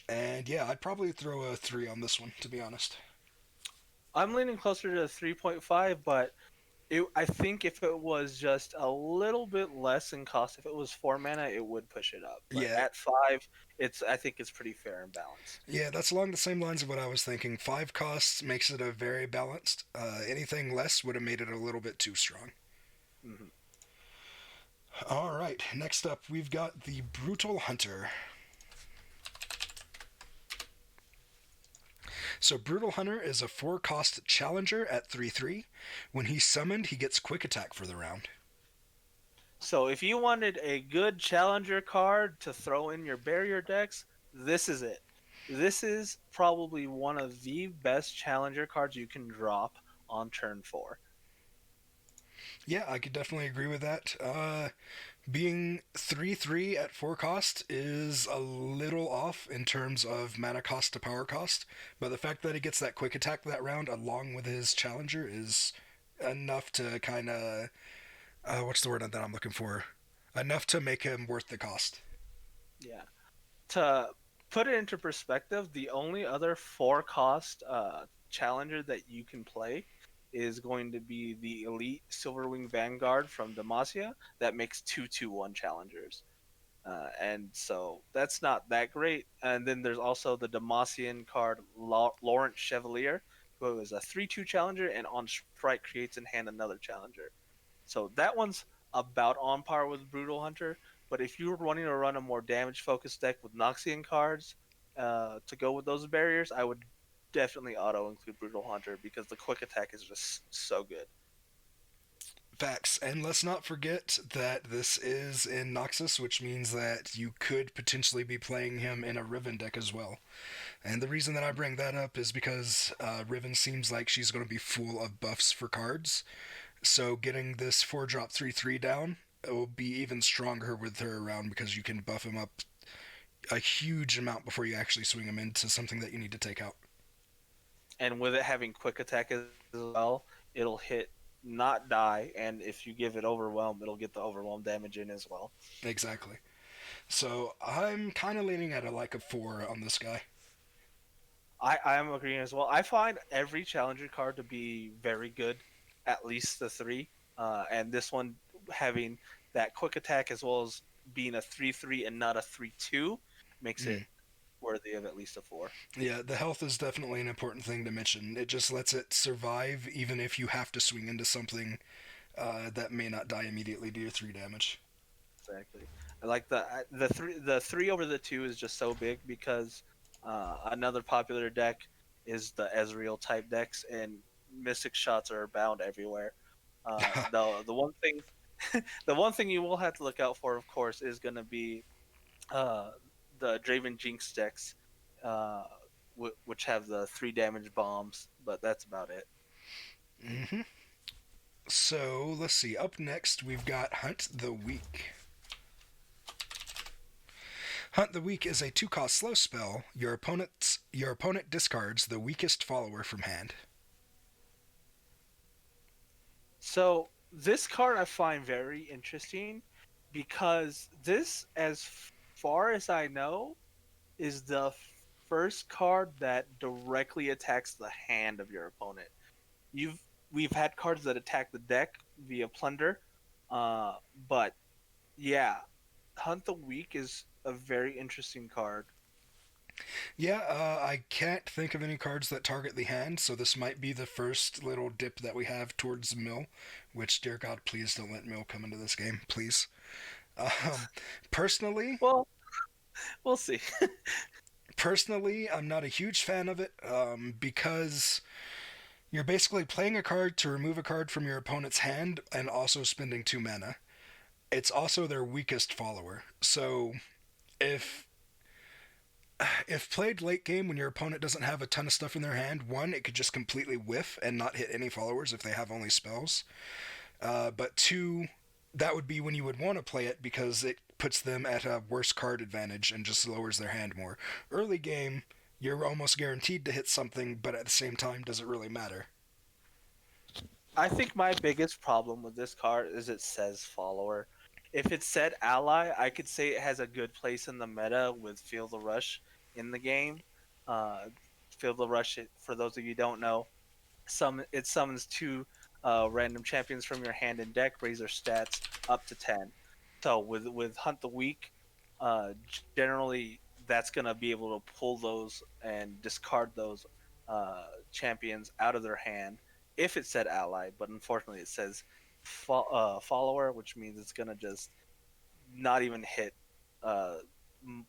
And yeah, I'd probably throw a 3 on this one, to be honest. I'm leaning closer to 3.5, but I think if it was just a little bit less in cost, if it was 4 mana, it would push it up. But Yeah, at 5, I think it's pretty fair and balanced. yeah, that's along the same lines of what I was thinking. 5 costs makes it a very balanced. Anything less would have made it a little bit too strong. Hmm. All right, next up we've got the Brutal Hunter. So Brutal Hunter is a 4 cost challenger at 3/3. When he's summoned, he gets quick attack for the round. So if you wanted a good challenger card to throw in your barrier decks, this is it. This is probably one of the best challenger cards you can drop on turn 4. Yeah, I could definitely agree with that. Being 3/3 at 4 cost is a little off in terms of mana cost to power cost, but the fact that he gets that quick attack that round along with his challenger is enough to kind of what's the word that I'm looking for? Enough to make him worth the cost. Yeah. To put it into perspective, the only other 4 cost challenger that you can play is going to be the Elite Silverwing Vanguard from Demacia that makes 2/2/1 challengers. and so that's not that great. And then there's also the Demacian card Laurent Chevalier, who is a 3/2 challenger and on strike creates in hand another challenger. So that one's about on par with Brutal Hunter. But if you're wanting to run a more damage focused deck with Noxian cards to go with those barriers, I would definitely auto include Brutal Hunter because the quick attack is just so good. Facts. And let's not forget that this is in Noxus, which means that you could potentially be playing him in a Riven deck as well. And the reason that I bring that up is because Riven seems like she's going to be full of buffs for cards. So getting this 4 drop 3/3 down, it will be even stronger with her around because you can buff him up a huge amount before you actually swing him into something that you need to take out. And with it having quick attack as well, it'll hit, not die, and if you give it overwhelm, it'll get the overwhelm damage in as well. Exactly. So I'm kind of leaning at a 4 on this guy. I am agreeing as well. I find every challenger card to be very good, at least the three, and this one having that quick attack as well as being a 3/3 and not a 3/2 makes it Mm. worthy of at least a 4. Yeah, the health is definitely an important thing to mention. It just lets it survive even if you have to swing into something that may not die immediately to your 3 damage. Exactly. I like the three over the two is just so big because another popular deck is the Ezreal type decks, and Mystic shots are bound everywhere. The one thing the one thing you will have to look out for, of course, is going to be uh, the Draven Jinx decks, uh, which have the 3 damage bombs, but that's about it. hmm So let's see. Up next, we've got Hunt the Weak. Hunt the Weak is a 2-cost slow spell. Your opponent discards the weakest follower from hand. So this card I find very interesting because this, as far as I know, is the first card that directly attacks the hand of your opponent. You've We've had cards that attack the deck via plunder, uh, but yeah, Hunt the Weak is a very interesting card. Yeah, I can't think of any cards that target the hand, so this might be the first little dip that we have towards Mill, which, dear God, please don't let Mill come into this game, please. Um, personally, Well, we'll see. personally, I'm not a huge fan of it because you're basically playing a card to remove a card from your opponent's hand and also spending 2 mana. It's also their weakest follower, so if if played late game when your opponent doesn't have a ton of stuff in their hand, one, it could just completely whiff and not hit any followers if they have only spells. But two, that would be when you would want to play it because it puts them at a worse card advantage and just lowers their hand more. Early game, you're almost guaranteed to hit something, but at the same time, does it really matter? I think my biggest problem with this card is it says follower. If it said ally, I could say it has a good place in the meta with Feel the Rush in the game. Uh, Feel the Rush, for those of you who don't know, it summons two random champions from your hand and deck, raise their stats up to 10. So with Hunt the Weak, uh, generally that's gonna be able to pull those and discard those champions out of their hand if it said ally, but unfortunately it says follower, which means it's gonna just not even hit uh,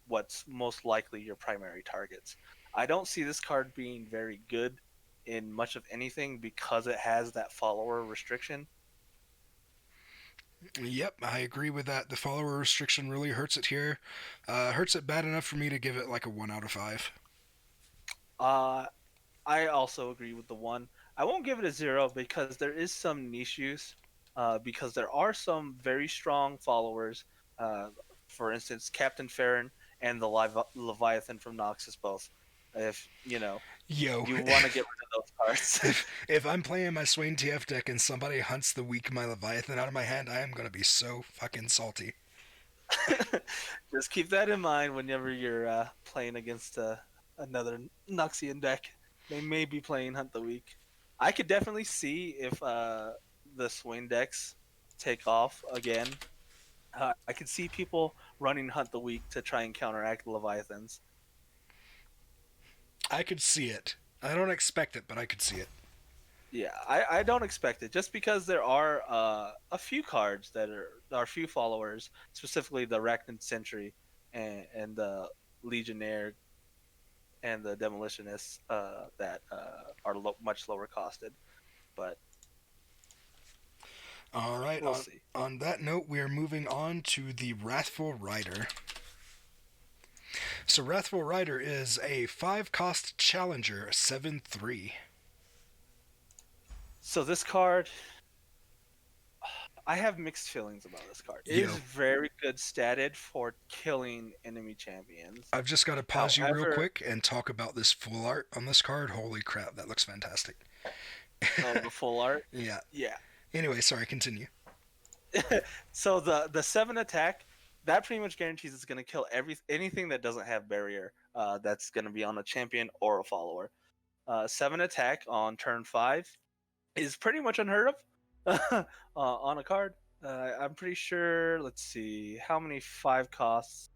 what's most likely your primary targets. I don't see this card being very good in much of anything because it has that follower restriction. Yep, I agree with that. The follower restriction really hurts it here. Hurts it bad enough for me to give it like a 1 out of 5. Uh, I also agree with the one. I won't give it a 0 because there is some niche use. Because there are some very strong followers. Uh, for instance, Captain Farron and the Leviathan from Noxus both. If Yo, you want to get rid of those cards. if I'm playing my Swain TF deck and somebody hunts the weak my Leviathan out of my hand, I am gonna be so fucking salty. Just keep that in mind whenever you're playing against another Noxian deck. They may be playing Hunt the Weak. I could definitely see if the Swain decks take off again. I could see people running Hunt the Weak to try and counteract Leviathans. I could see it. I don't expect it, but I could see it. Yeah, I don't expect it just because there are a few cards that are a few followers, specifically the Arachnid Sentry and the Legionnaire and the Demolitionists that are much lower costed. But All right. we'll see. On that note, we are moving on to the Wrathful Rider. So Wrathful Rider is a 5-cost challenger, 7/3. So this card, I have mixed feelings about this card. It is Yo, very good statted for killing enemy champions. I've just got to pause you real However, quick and talk about this full art on this card. Holy crap, that looks fantastic. oh, the full art, Yeah. yeah. Anyway, sorry, continue. So the 7 attack, that pretty much guarantees it's going to kill anything that doesn't have barrier. That's going to be on a champion or a follower. 7 attack on turn 5 is pretty much unheard of on a card. I'm pretty sure. Let's see how many 5 costs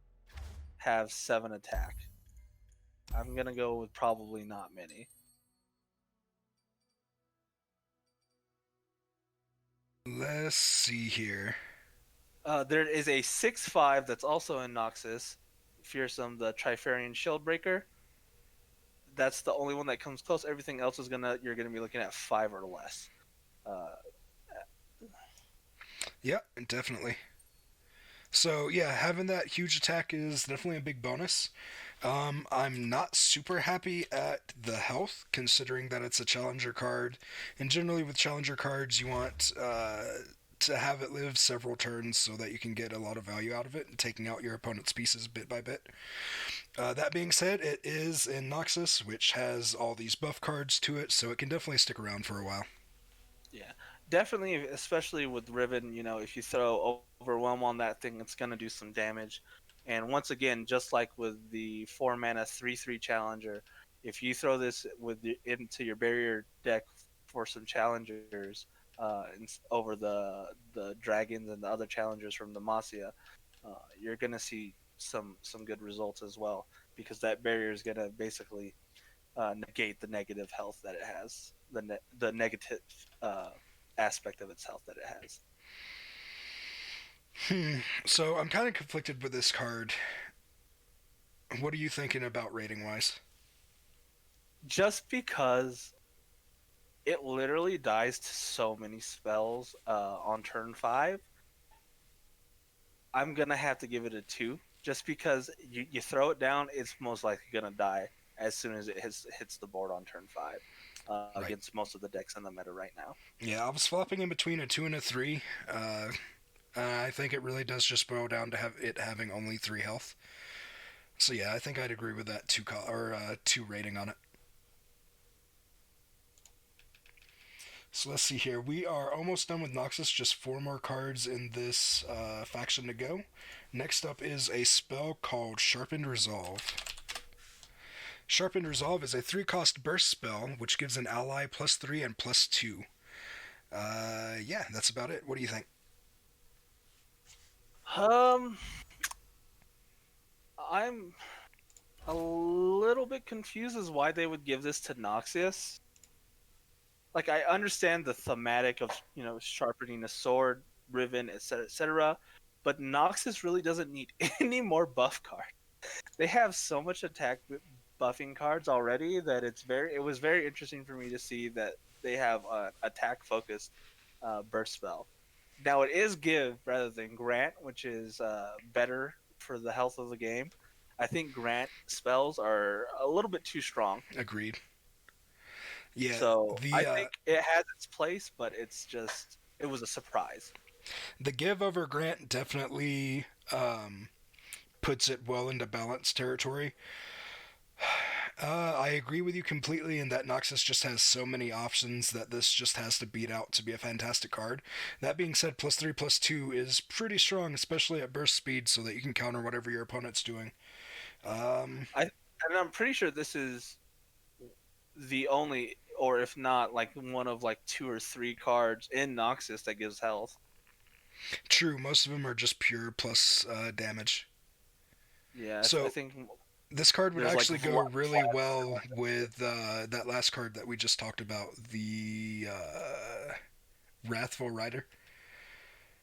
have 7 attack. I'm gonna go with probably not many. Let's see here. There is a 6/5 that's also in Noxus, Fearsome, the Trifarian Shieldbreaker. That's the only one that comes close. Everything else is you're gonna be looking at 5 or less. Uh, Yeah, definitely. So yeah, having that huge attack is definitely a big bonus. I'm not super happy at the health, considering that it's a challenger card. And generally, with challenger cards, you want to have it live several turns so that you can get a lot of value out of it, and taking out your opponent's pieces bit by bit. That being said, it is in Noxus, which has all these buff cards to it, so it can definitely stick around for a while. Yeah, definitely, especially with Riven. If you throw Overwhelm on that thing, it's gonna do some damage. And once again, just like with the 4 mana 3/3 challenger, if you throw this into your barrier deck for some challengers over the dragons and the other challengers from the Masia, you're gonna see some good results as well, because that barrier is gonna basically negate the negative health that it has, the negative uh, aspect of its health that it has. So I'm kind of conflicted with this card. What are you thinking about rating wise? Just because it literally dies to so many spells on turn 5, I'm gonna have to give it a 2. Just because you throw it down, it's most likely gonna die as soon as it hits the board on turn 5. Right. Against most of the decks in the meta right now. Yeah, I was flopping in between a 2 and a 3. I think it really does just boil down to have it having only 3 health. So yeah, I think I'd agree with that 2 rating on it. So let's see here. We are almost done with Noxus. Just 4 more cards in this faction to go. Next up is a spell called Sharpened Resolve. Sharpened Resolve is a 3-cost burst spell, which gives an ally +3 and +2. Yeah, that's about it. What do you think? Um, I'm a little bit confused as why they would give this to Noxious. Like, I understand the thematic of sharpening a sword, Riven, etc., etc., but Noxus really doesn't need any more buff cards. They have so much attack buffing cards already that it was very interesting for me to see that they have an attack focused burst spell. Now it is give rather than grant, which is better for the health of the game. I think grant spells are a little bit too strong. Agreed. Yeah, So I the think it has its place, but it was a surprise. the give over Grant definitely puts it well into balance territory. I agree with you completely in that Noxus just has so many options that this just has to beat out to be a fantastic card. That being said, +3/+2 is pretty strong, especially at burst speed, so that you can counter whatever your opponent's doing. Um, I'm pretty sure this is the only, or if not, like one of like 2 or 3 cards in Noxus that gives health. True, most of them are just pure plus damage. Yeah, I So think this card would there's like actually go really flags for well weapons. with that last card that we just talked about, the Wrathful Rider.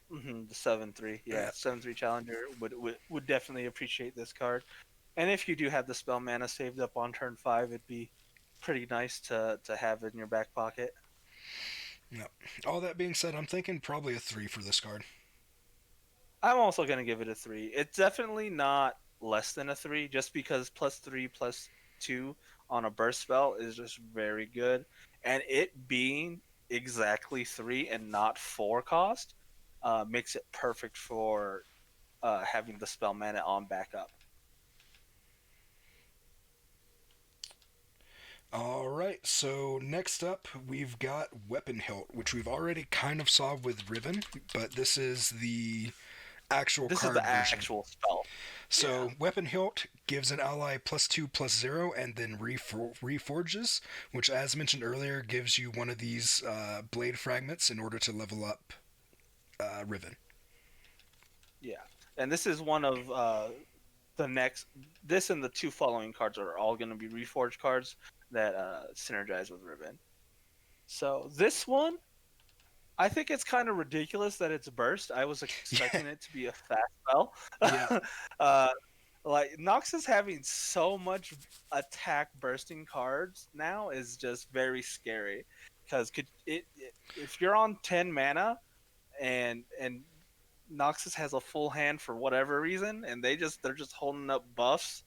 The 7-3, yeah, Yeah. 7-3 challenger would definitely appreciate this card. And if you do have the spell mana saved up on turn 5, it'd be pretty nice to have in your back pocket. Yep. All that being said, I'm thinking probably a 3 for this card. I'm also gonna give it a 3. It's definitely not less than a 3, just because +3/+2 on a burst spell is just very good, and it being exactly 3 and not 4 cost makes it perfect for having the spell mana on backup. All right, so next up we've got Weapon Hilt, which we've already kind of saw with Riven, but this is the actual This is the card version. actual spell. Yeah. So Weapon Hilt gives an ally +2/+0 and then reforges, which, as mentioned earlier, gives you one of these blade fragments in order to level up Riven. Yeah, and this is one of the next. This and the two following cards are all going to be reforged cards that synergize with Ribbon. So this one, I think it's kind of ridiculous that it's burst. I was Yeah, expecting it to be a fast spell. yeah, uh, like Nox is having so much attack bursting cards now is just very scary because if you're on 10 mana and Noxus has a full hand for whatever reason, and they're just holding up buffs,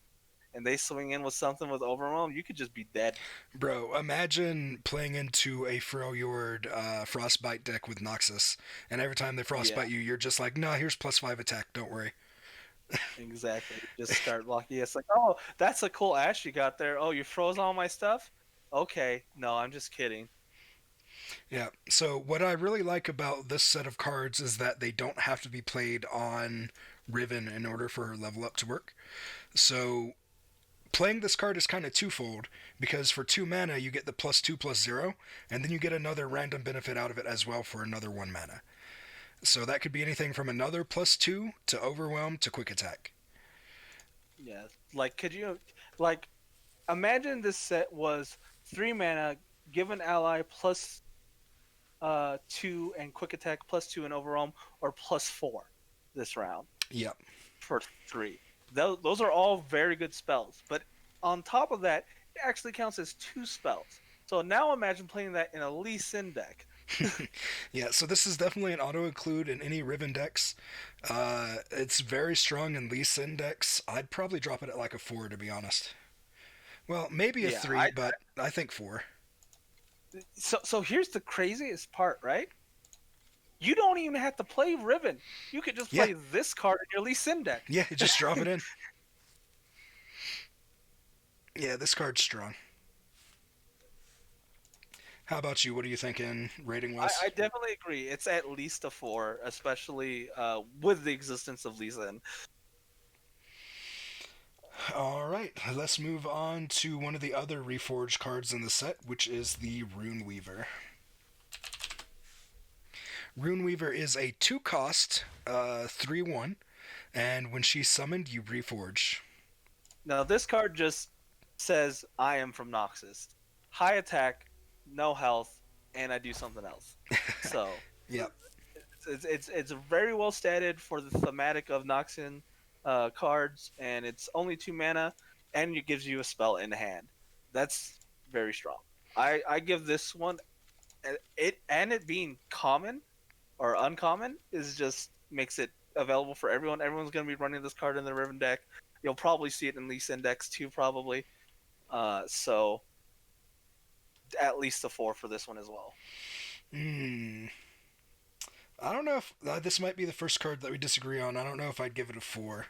and they swing in with something with overwhelm, you could just be dead. bro. Imagine playing into a Freljord Frostbite deck with Noxus, and every time they Yeah, Frostbite you, you're just like, nah, here's +5 attack. Don't worry. exactly. Just start blocking. It's like, oh, that's a cool ash you got there. Oh, you froze all my stuff. Okay, no, I'm just kidding. Yeah. So what I really like about this set of cards is that they don't have to be played on Riven in order for her level up to work. So playing this card is kind of twofold because for 2 mana you get the +2/+0, and then you get another random benefit out of it as well for another 1 mana. So that could be anything from another +2 to overwhelm to quick attack. Yeah, like could you like imagine this set was 3 mana, give an ally +2 and quick attack, +2 and overwhelm, or +4 this round Yep. for 3. Those are all very good spells, but on top of that, it actually counts as 2 spells. So now imagine playing that in a Lee Sin deck. Yeah, so this is definitely an auto include in any Riven decks. It's very strong in Lee Sin decks. I'd probably drop it at like a 4 to be honest. Well, maybe a Yeah, 3, but I think 4. so here's the craziest part, right? You don't even have to play Riven. You could just Yeah, play this card in your Lee Sin deck. yeah, just drop it in. Yeah, this card's strong. How about you? What are you thinking rating I wise? definitely agree. It's at least a 4, especially with the existence of Lee Sin. All right, let's move on to one of the other reforged cards in the set, which is the Rune Weaver. Rune Weaver is a 2 cost, 3/1, and when she's summoned, you reforge. Now this card just says I am from Noxus. High attack, no health, and I do something else. So Yep. it's very well stated for the thematic of Noxian cards, and it's only 2 mana, and it gives you a spell in hand. That's very strong. I give this one it being common or uncommon is just makes it available for everyone. Everyone's going to be running this card in the Riven deck. You'll probably see it in Lease Index too, probably. So at least a 4 for this one as well. Hmm. I don't know if this might be the first card that we disagree on. I don't know if I'd give it a 4.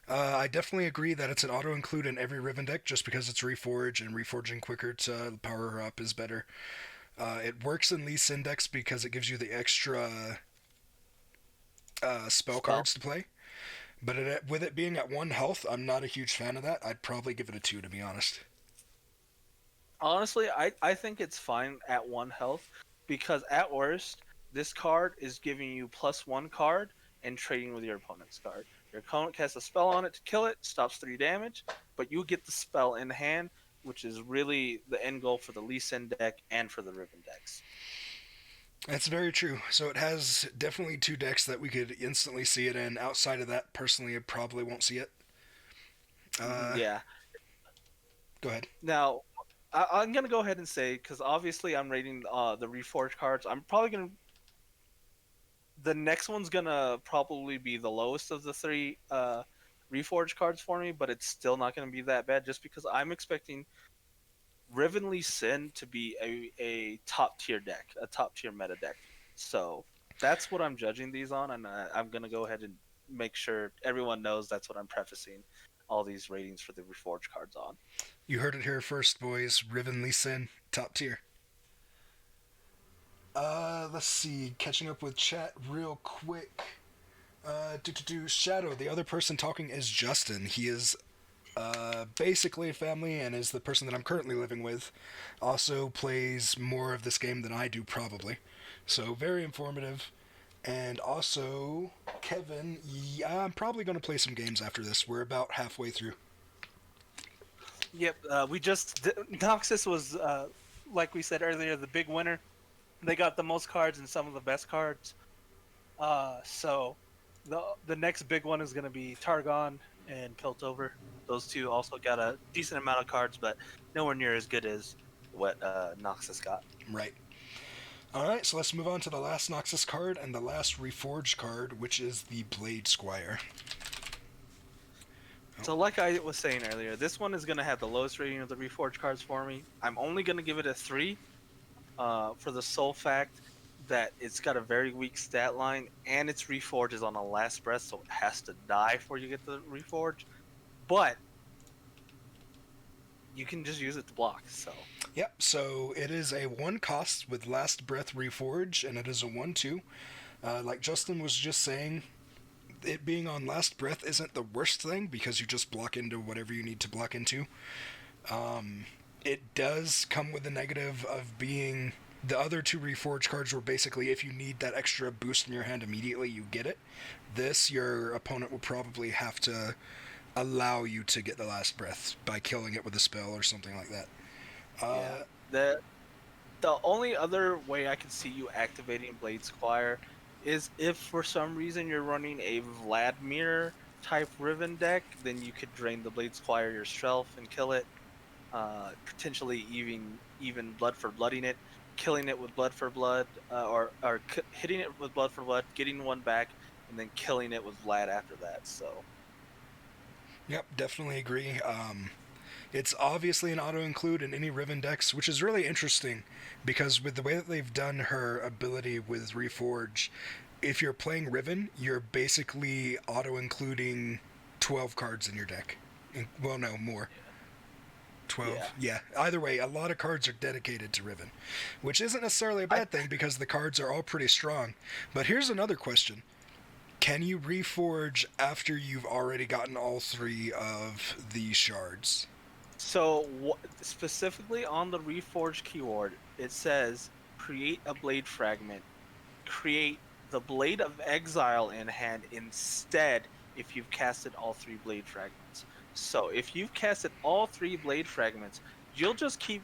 I definitely agree that it's an auto include in every Riven deck just because it's reforge and reforging quicker to power her up is better. It works in Lease Index because it gives you the extra spell Spell. cards to play. But with it being at 1 health, I'm not a huge fan of that. I'd probably give it a 2 to be honest. Honestly, I think it's fine at 1 health because at worst, this card is giving you +1 card and trading with your opponent's card. Your opponent casts a spell on it to kill it, stops 3 damage, but you get the spell in hand, which is really the end goal for the Lee Sin deck and for the Riven decks. That's very true. So it has definitely two decks that we could instantly see it in. Outside of that, personally, I probably won't see it. Uh, Yeah. Go ahead. Now, I'm gonna go ahead and say, because obviously I'm rating the Reforged cards. I'm probably gonna the next one's gonna probably be the lowest of the three Reforged cards for me, but it's still not gonna be that bad, just because I'm expecting Rivenly Sin to be a top tier deck, a top tier meta deck. So that's what I'm judging these on, and I'm gonna go ahead and make sure everyone knows that's what I'm prefacing all these ratings for the Reforged cards on. You heard it here first, boys. Riven Lee Sin, top tier. Let's see. Catching up with chat real quick. Shadow, the other person talking is Justin. He is basically a family and is the person that I'm currently living with. Also plays more of this game than I do, probably. So, very informative. And also, Kevin, yeah, I'm probably going to play some games after this. We're about halfway through. Yep, Noxus was like we said earlier, the big winner. They got the most cards and some of the best cards. So the next big one is going to be Targon and Piltover. Those two also got a decent amount of cards, but nowhere near as good as what Noxus got. Right. Alright, so let's move on to the last Noxus card and the last Reforged card, which is the Blade Squire. So like I was saying earlier, this one is going to have the lowest rating of the Reforged cards for me. I'm only going to give it a 3 for the sole fact that it's got a very weak stat line, and its Reforge is on a last breath, so it has to die before you get the Reforge. But you can just use it to block. So Yep, so it is a 1 cost with Last Breath Reforge, and it is a 1/2. Like Justin was just saying, it being on Last Breath isn't the worst thing because you just block into whatever you need to block into. It does come with the negative of being the other two Reforged cards were basically if you need that extra boost in your hand immediately, you get it. This, your opponent will probably have to allow you to get the Last Breath by killing it with a spell or something like that. yeah, the only other way I can see you activating Blade Squire is if for some reason you're running a Vladimir type Riven deck, then you could drain the Blade Squire yourself and kill it. Potentially even blood for blooding it, killing it with blood for blood, hitting it with blood for blood, getting one back, and then killing it with Vlad after that. So Yep, definitely agree. It's obviously an auto-include in any Riven decks, which is really interesting, because with the way that they've done her ability with Reforge, if you're playing Riven, you're basically auto-including 12 cards in your deck. Well, no, more. 12. Yeah. Either way, a lot of cards are dedicated to Riven, which isn't necessarily a bad thing because the cards are all pretty strong. But here's another question. Can you reforge after you've already gotten all 3 of the shards? So specifically on the Reforged keyword, it says create a blade fragment. Create the Blade of Exile in hand instead if you've casted all 3 blade fragments. So if you've casted all 3 blade fragments, you'll just keep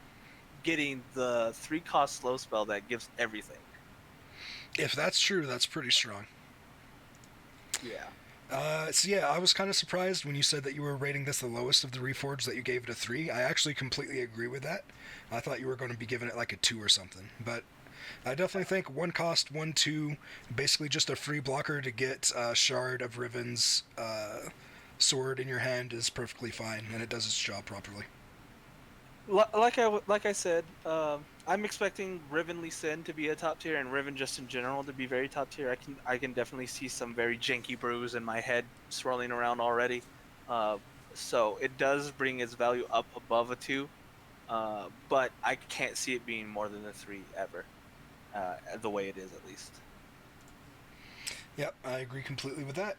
getting the 3-cost slow spell that gives everything. If that's true, that's pretty strong. Yeah. So yeah, I was kind of surprised when you said that you were rating this the lowest of the Reforged, that you gave it a 3. I actually completely agree with that. I thought you were going to be giving it like a 2 or something. But I definitely think 1 cost, 1/2, basically just a free blocker to get a Shard of Riven's sword in your hand is perfectly fine, and it does its job properly. Like I said, I'm expecting Riven Lee Sin to be a top tier, and Riven just in general to be very top tier. I can definitely see some very janky brews in my head swirling around already. So it does bring its value up above a 2, but I can't see it being more than a 3 ever, the way it is at least. Yep, I agree completely with that.